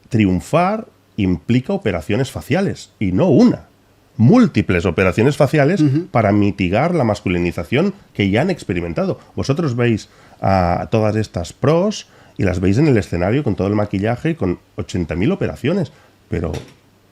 triunfar implica operaciones faciales, y no una. Múltiples operaciones faciales para mitigar la masculinización que ya han experimentado. Vosotros veis a todas estas pros y las veis en el escenario con todo el maquillaje y con 80.000 operaciones, pero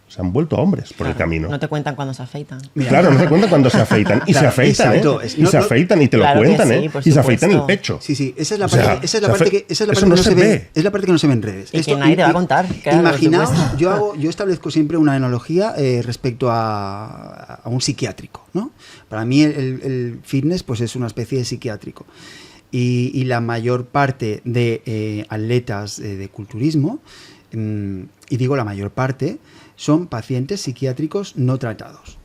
se han vuelto hombres por el camino. No te cuentan cuando se afeitan. Mira. Claro, no se cuentan cuando se afeitan. Y Claro, se afeitan, exacto. y se afeitan y te lo Claro que cuentan, sí, Y por se afeitan el supuesto. pecho. Sí, esa es la O sea, parte, esa es la parte que, esa es la eso parte no que no se se ve. ve. Es la parte que no se ve en redes. Y que nadie te va a contar, claro, Imaginaos, por supuesto. yo establezco siempre una analogía respecto a un psiquiátrico, ¿no? Para mí el fitness pues es una especie de psiquiátrico. Y la mayor parte de atletas de culturismo, y digo la mayor parte, son pacientes psiquiátricos no tratados.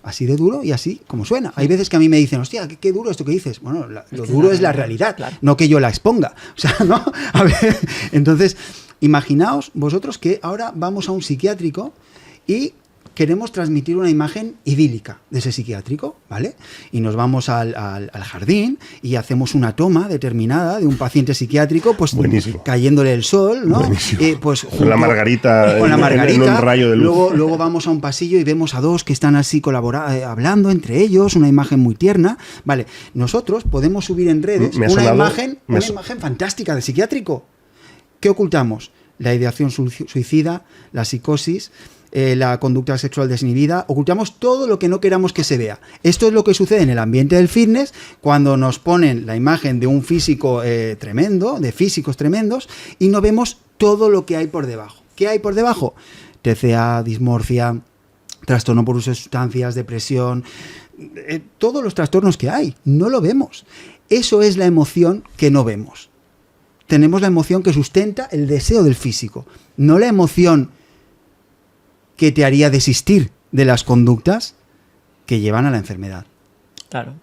Así de duro y así como suena. Hay veces que a mí me dicen, hostia, qué duro esto que dices. Bueno, lo duro es la realidad, claro. no que yo la exponga. O sea, ¿no? A ver, entonces, imaginaos vosotros que ahora vamos a un psiquiátrico y queremos transmitir una imagen idílica de ese psiquiátrico, ¿vale? Y nos vamos al jardín y hacemos una toma determinada de un paciente psiquiátrico, pues Buenísimo. cayéndole el sol, ¿no? Buenísimo. Pues Con la margarita con la en margarita. un rayo de luz. Luego vamos a un pasillo y vemos a dos que están así hablando entre ellos, una imagen muy tierna. Vale, nosotros podemos subir en redes Me ha una sonado- imagen me ha fantástica de psiquiátrico. ¿Qué ocultamos? La ideación suicida, la psicosis, la conducta sexual desinhibida. Ocultamos todo lo que no queramos que se vea. Esto es lo que sucede en el ambiente del fitness cuando nos ponen la imagen de un físico tremendo, de físicos tremendos, y no vemos todo lo que hay por debajo. ¿Qué hay por debajo? TCA, dismorfia, trastorno por uso de sustancias, depresión, todos los trastornos que hay. No lo vemos. Eso es la emoción que no vemos. Tenemos la emoción que sustenta el deseo del físico, no la emoción que te haría desistir de las conductas que llevan a la enfermedad. Claro.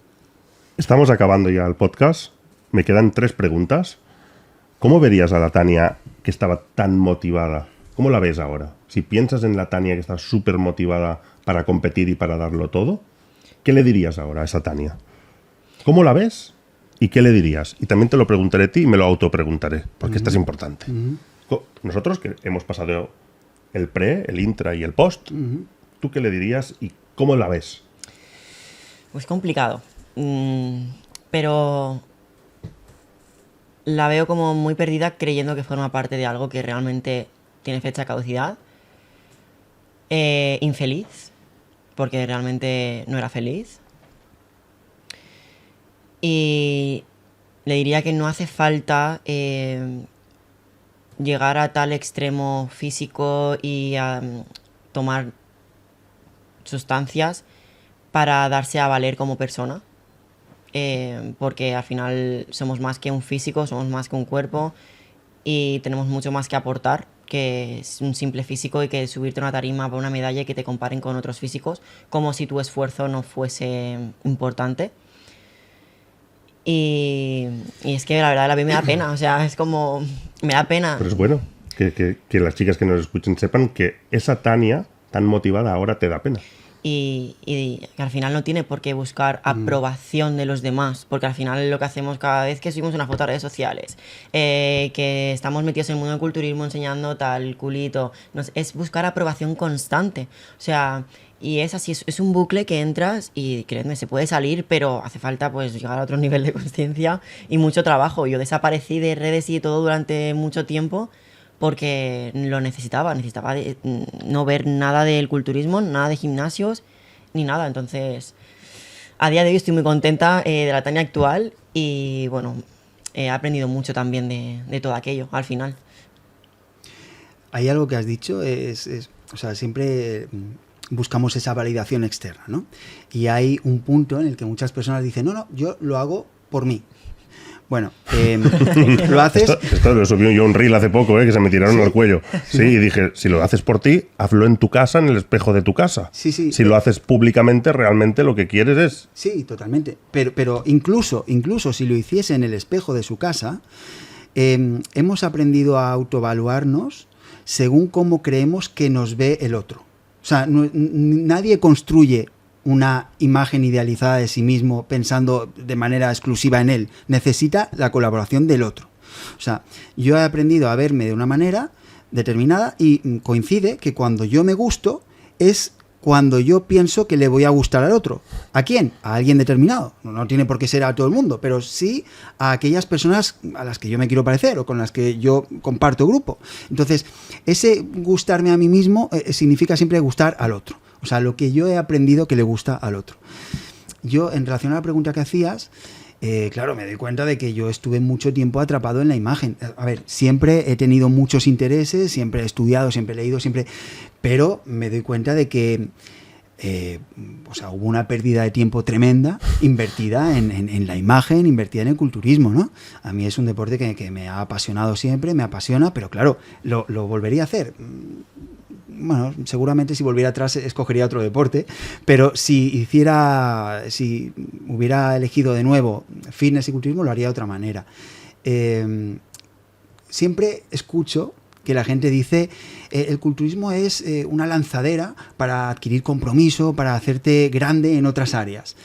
Estamos acabando ya el podcast. Me quedan 3 preguntas. ¿Cómo verías a la Tania que estaba tan motivada? ¿Cómo la ves ahora? Si piensas en la Tania que está súper motivada para competir y para darlo todo, ¿qué le dirías ahora a esa Tania? ¿Cómo la ves? ¿Y qué le dirías? Y también te lo preguntaré a ti y me lo autopreguntaré, porque esto es importante. Nosotros que hemos pasado el pre, el intra y el post, ¿tú qué le dirías y cómo la ves? Pues complicado. Pero la veo como muy perdida creyendo que forma parte de algo que realmente tiene fecha de caducidad. Infeliz, porque realmente no era feliz. Y le diría que no hace falta llegar a tal extremo físico y tomar sustancias para darse a valer como persona. Porque al final somos más que un físico, somos más que un cuerpo y tenemos mucho más que aportar que un simple físico y que subirte a una tarima para una medalla y que te comparen con otros físicos como si tu esfuerzo no fuese importante. Y es que la verdad a mí me da pena, o sea, es como, me da pena. Pero es bueno que las chicas que nos escuchen sepan que esa Tania tan motivada ahora te da pena. Y que al final no tiene por qué buscar aprobación de los demás, porque al final lo que hacemos cada vez que subimos una foto a redes sociales, que estamos metidos en el mundo del culturismo enseñando tal culito, es buscar aprobación constante. O sea, y es así, es un bucle que entras y créeme, se puede salir, pero hace falta pues llegar a otro nivel de conciencia y mucho trabajo. Yo desaparecí de redes y de todo durante mucho tiempo porque lo necesitaba no ver nada del culturismo, nada de gimnasios, ni nada. Entonces, a día de hoy estoy muy contenta de la Tania actual y, bueno, he aprendido mucho también de todo aquello, al final. Hay algo que has dicho, o sea, siempre buscamos esa validación externa, ¿no? Y hay un punto en el que muchas personas dicen, no, yo lo hago por mí. Bueno, lo haces... Esto lo subió yo un reel hace poco, que se me tiraron al cuello. Sí, y dije, si lo haces por ti, hazlo en tu casa, en el espejo de tu casa. Sí. Si lo haces públicamente, realmente lo que quieres es... Sí, totalmente. Pero incluso si lo hiciese en el espejo de su casa, hemos aprendido a autoevaluarnos según cómo creemos que nos ve el otro. O sea, nadie construye una imagen idealizada de sí mismo pensando de manera exclusiva en él. Necesita la colaboración del otro. O sea, yo he aprendido a verme de una manera determinada y coincide que cuando yo me gusto es cuando yo pienso que le voy a gustar al otro. ¿A quién? A alguien determinado. No tiene por qué ser a todo el mundo, pero sí a aquellas personas a las que yo me quiero parecer o con las que yo comparto grupo. Entonces, ese gustarme a mí mismo significa siempre gustar al otro. O sea, lo que yo he aprendido que le gusta al otro. Yo, en relación a la pregunta que hacías, claro, me doy cuenta de que yo estuve mucho tiempo atrapado en la imagen. A ver, siempre he tenido muchos intereses, siempre he estudiado, siempre he leído, pero me doy cuenta de que hubo una pérdida de tiempo tremenda invertida en la imagen, invertida en el culturismo, ¿no? A mí es un deporte que me ha apasionado siempre, me apasiona, pero claro, lo volvería a hacer. Bueno, seguramente si volviera atrás escogería otro deporte, pero si hubiera elegido de nuevo fitness y culturismo, lo haría de otra manera. Siempre escucho que la gente dice el culturismo es una lanzadera para adquirir compromiso, para hacerte grande en otras áreas.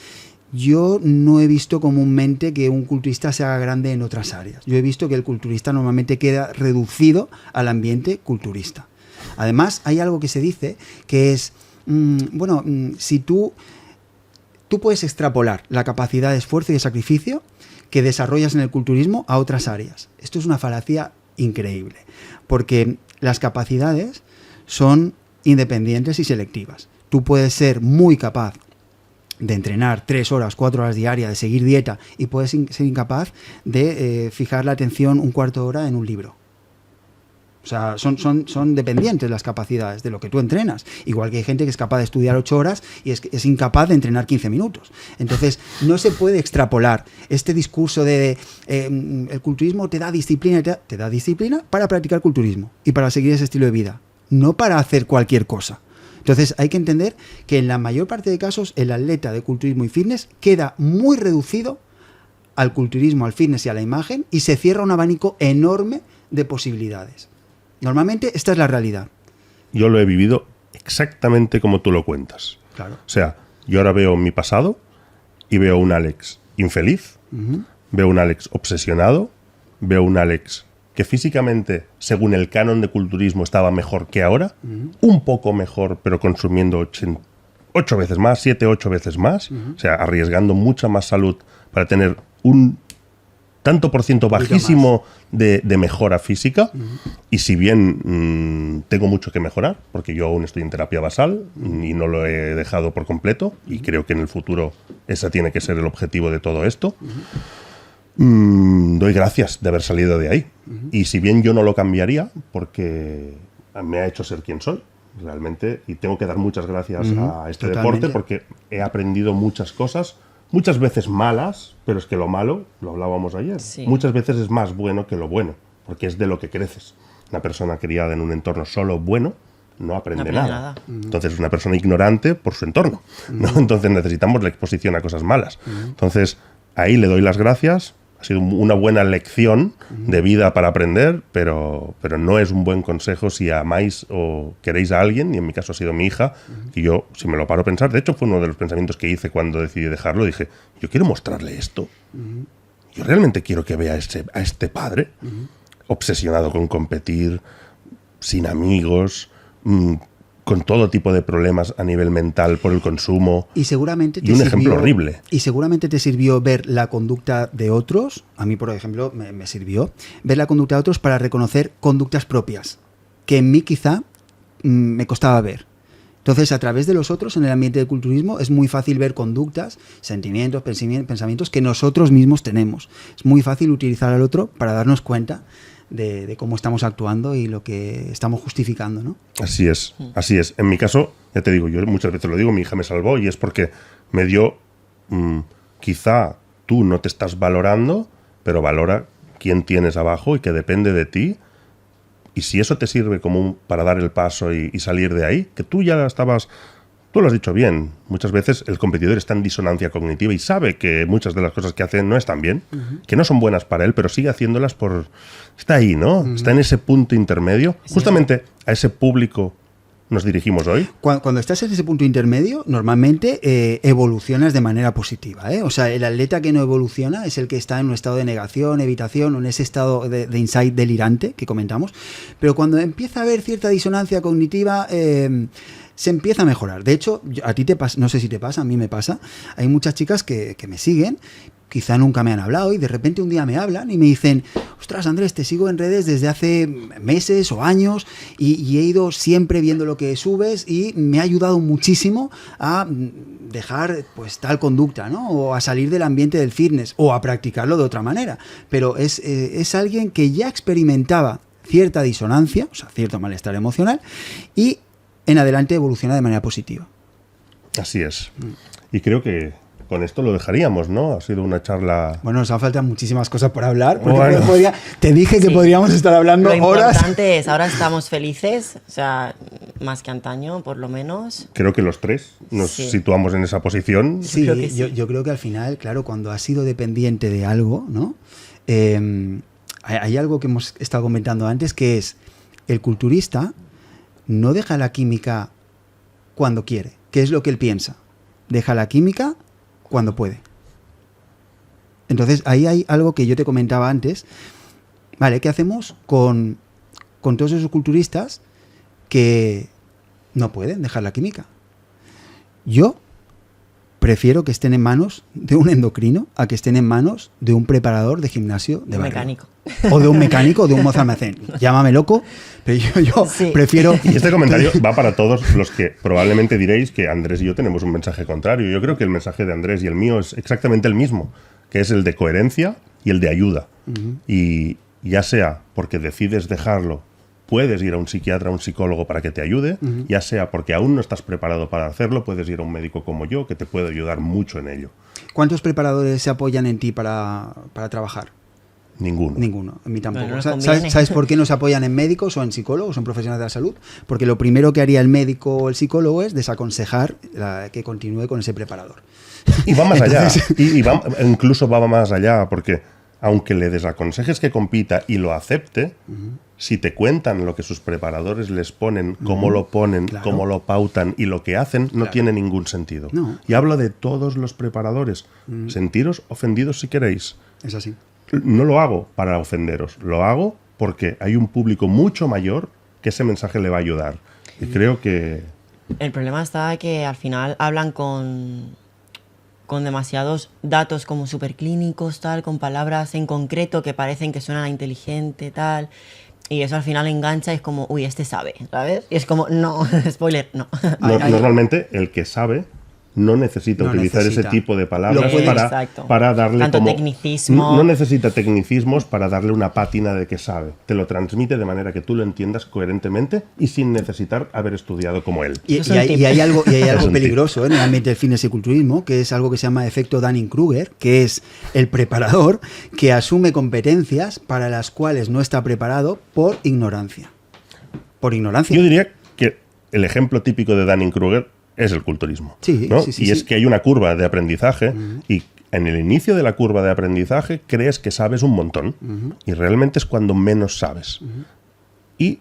Yo no he visto comúnmente que un culturista se haga grande en otras áreas. Yo he visto que el culturista normalmente queda reducido al ambiente culturista. Además, hay algo que se dice que es, si tú puedes extrapolar la capacidad de esfuerzo y de sacrificio que desarrollas en el culturismo a otras áreas. Esto es una falacia increíble, porque las capacidades son independientes y selectivas. Tú puedes ser muy capaz de entrenar 3 horas, 4 horas diarias, de seguir dieta, y puedes ser incapaz de fijar la atención un cuarto de hora en un libro. O sea, son dependientes las capacidades de lo que tú entrenas. Igual que hay gente que es capaz de estudiar 8 horas y es incapaz de entrenar 15 minutos. Entonces, no se puede extrapolar este discurso de el culturismo te da disciplina, te da disciplina para practicar culturismo y para seguir ese estilo de vida, no para hacer cualquier cosa. Entonces, hay que entender que en la mayor parte de casos el atleta de culturismo y fitness queda muy reducido al culturismo, al fitness y a la imagen, y se cierra un abanico enorme de posibilidades. Normalmente esta es la realidad. Yo lo he vivido exactamente como tú lo cuentas. Claro. O sea, yo ahora veo mi pasado y veo un Alex infeliz, veo un Alex obsesionado, veo un Alex que físicamente, según el canon de culturismo, estaba mejor que ahora, un poco mejor, pero consumiendo 8 veces más, 7, 8 veces más, o sea, arriesgando mucha más salud para tener un tanto por ciento bajísimo de mejora física. Y si bien tengo mucho que mejorar, porque yo aún estoy en terapia basal y no lo he dejado por completo, y creo que en el futuro ese tiene que ser el objetivo de todo esto, doy gracias de haber salido de ahí. Y si bien yo no lo cambiaría, porque me ha hecho ser quien soy, realmente, y tengo que dar muchas gracias a este deporte, porque he aprendido muchas cosas, muchas veces malas, pero es que lo malo, lo hablábamos ayer, muchas veces es más bueno que lo bueno, porque es de lo que creces. Una persona criada en un entorno solo bueno no aprende nada. Entonces es una persona ignorante por su entorno, ¿no? Entonces necesitamos la exposición a cosas malas. Entonces ahí le doy las gracias. Ha sido una buena lección de vida para aprender, pero no es un buen consejo si amáis o queréis a alguien, y en mi caso ha sido mi hija, que yo, si me lo paro a pensar, de hecho fue uno de los pensamientos que hice cuando decidí dejarlo, dije, yo quiero mostrarle esto. Yo realmente quiero que vea a este padre obsesionado con competir, sin amigos, con todo tipo de problemas a nivel mental por el consumo. Y seguramente un ejemplo horrible. Y seguramente te sirvió ver la conducta de otros. A mí, por ejemplo, me sirvió ver la conducta de otros para reconocer conductas propias, que en mí quizá me costaba ver. Entonces, a través de los otros, en el ambiente del culturismo, es muy fácil ver conductas, sentimientos, pensamientos que nosotros mismos tenemos. Es muy fácil utilizar al otro para darnos cuenta de cómo estamos actuando y lo que estamos justificando, ¿no? Así es, así es. En mi caso, ya te digo, yo muchas veces lo digo, mi hija me salvó, y es porque me dio, quizá tú no te estás valorando, pero valora quién tienes abajo y que depende de ti. Y si eso te sirve como para dar el paso y salir de ahí, que tú ya estabas... Tú lo has dicho bien, muchas veces el competidor está en disonancia cognitiva y sabe que muchas de las cosas que hace no están bien, que no son buenas para él, pero sigue haciéndolas por... Está ahí, ¿no? Está en ese punto intermedio. Sí. Justamente a ese público nos dirigimos hoy. Cuando estás en ese punto intermedio, normalmente evolucionas de manera positiva, ¿eh? O sea, el atleta que no evoluciona es el que está en un estado de negación, evitación, o en ese estado de insight delirante que comentamos. Pero cuando empieza a haber cierta disonancia cognitiva... se empieza a mejorar. De hecho, a ti te pasa, no sé si te pasa, a mí me pasa. Hay muchas chicas que me siguen, quizá nunca me han hablado y de repente un día me hablan y me dicen, ostras Andrés, te sigo en redes desde hace meses o años y he ido siempre viendo lo que subes y me ha ayudado muchísimo a dejar pues tal conducta, ¿no? O a salir del ambiente del fitness o a practicarlo de otra manera. Pero es alguien que ya experimentaba cierta disonancia, o sea, cierto malestar emocional y en adelante evoluciona de manera positiva. Así es. Y creo que con esto lo dejaríamos, ¿no? Ha sido una charla... Bueno, nos han faltado muchísimas cosas por hablar. Porque Bueno. te dije que podríamos estar hablando Lo horas. Lo importante es, ahora estamos felices, o sea, más que antaño, por lo menos. Creo que los tres nos situamos en esa posición. Sí, Creo que sí. yo creo que al final, claro, cuando has sido dependiente de algo, ¿no? Hay algo que hemos estado comentando antes, que es el culturista no deja la química cuando quiere, que es lo que él piensa. Deja la química cuando puede. Entonces, ahí hay algo que yo te comentaba antes. Vale, ¿qué hacemos con todos esos culturistas que no pueden dejar la química? Yo prefiero que estén en manos de un endocrino a que estén en manos de un preparador de gimnasio de barrio. Mecánico. O de un mecánico o de un mozalmacén. Llámame loco, pero yo Sí. prefiero... Y este comentario va para todos los que probablemente diréis que Andrés y yo tenemos un mensaje contrario. Yo creo que el mensaje de Andrés y el mío es exactamente el mismo, que es el de coherencia y el de ayuda. Y ya sea porque decides dejarlo, puedes ir a un psiquiatra, a un psicólogo para que te ayude, ya sea porque aún no estás preparado para hacerlo, puedes ir a un médico como yo que te puede ayudar mucho en ello. ¿Cuántos preparadores se apoyan en ti para trabajar? Ninguno. Ninguno, a mí tampoco. Bueno, no ¿Sabes, ¿Sabes por qué no se apoyan en médicos o en psicólogos o en profesionales de la salud? Porque lo primero que haría el médico o el psicólogo es desaconsejar que continúe con ese preparador. Y va más Entonces- allá. Incluso va más allá, porque aunque le desaconsejes que compita y lo acepte, si te cuentan lo que sus preparadores les ponen, cómo lo ponen, Claro. cómo lo pautan y lo que hacen, no Claro. tiene ningún sentido. No. Y hablo de todos los preparadores. Sentiros ofendidos si queréis. Es así. No lo hago para ofenderos, lo hago porque hay un público mucho mayor que ese mensaje le va a ayudar. Y creo que... El problema está que al final hablan con demasiados datos como superclínicos, tal, con palabras en concreto que parecen que suenan a inteligente, tal. Y eso al final engancha y es como, uy, este sabe, ¿sabes? Y es como, no, spoiler, no. Normalmente el que sabe no necesita No utilizar necesita. ese tipo de Lo palabras puede- Exacto. para darle Tanto como... tecnicismo. No necesita tecnicismos para darle una pátina de que sabe. Te lo transmite de manera que tú lo entiendas coherentemente y sin necesitar haber estudiado como él. Y, Eso es un y tip. hay algo, y hay Es algo un tip. peligroso en el ambiente del fitness y culturismo, que es algo que se llama efecto Dunning-Kruger, que es el preparador que asume competencias para las cuales no está preparado por ignorancia. Por ignorancia. Yo diría que el ejemplo típico de Dunning-Kruger es el culturismo. Sí, ¿no? sí, sí, y sí. es que hay una curva de aprendizaje y en el inicio de la curva de aprendizaje crees que sabes un montón y realmente es cuando menos sabes. Y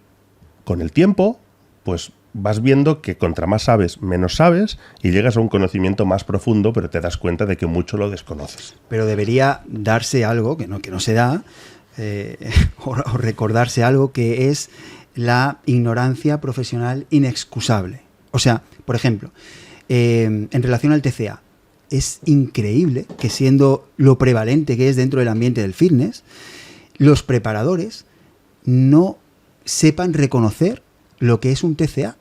con el tiempo, pues vas viendo que contra más sabes, menos sabes y llegas a un conocimiento más profundo, pero te das cuenta de que mucho lo desconoces. Pero debería darse algo que no se da, o recordarse algo que es la ignorancia profesional inexcusable. O sea, por ejemplo, en relación al TCA, es increíble que siendo lo prevalente que es dentro del ambiente del fitness, los preparadores no sepan reconocer lo que es un TCA.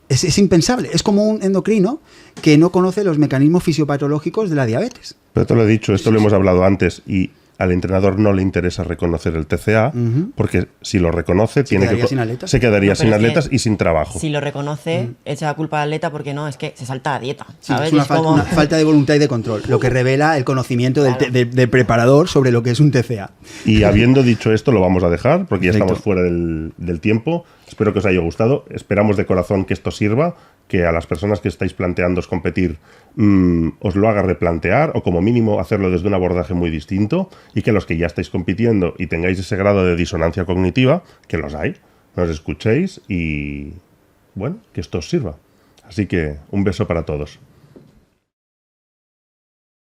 Es impensable. Es como un endocrino que no conoce los mecanismos fisiopatológicos de la diabetes. Pero te lo he dicho, esto lo hemos hablado antes y al entrenador no le interesa reconocer el TCA porque si lo reconoce Se quedaría sin atletas. se quedaría No, pero sin es que atletas y sin trabajo. Si lo reconoce, echa la culpa al atleta porque no, es que se salta la dieta, Sí, ¿sabes? es una, Y es como- una falta de voluntad y de control, lo que revela el conocimiento Claro. del preparador sobre lo que es un TCA. Y habiendo dicho esto, lo vamos a dejar porque ya Perfecto. estamos fuera del tiempo. Espero que os haya gustado. Esperamos de corazón que esto sirva, que a las personas que estáis planteándoos competir os lo haga replantear o como mínimo hacerlo desde un abordaje muy distinto y que los que ya estáis compitiendo y tengáis ese grado de disonancia cognitiva, que los hay, nos escuchéis y bueno, que esto os sirva. Así que un beso para todos.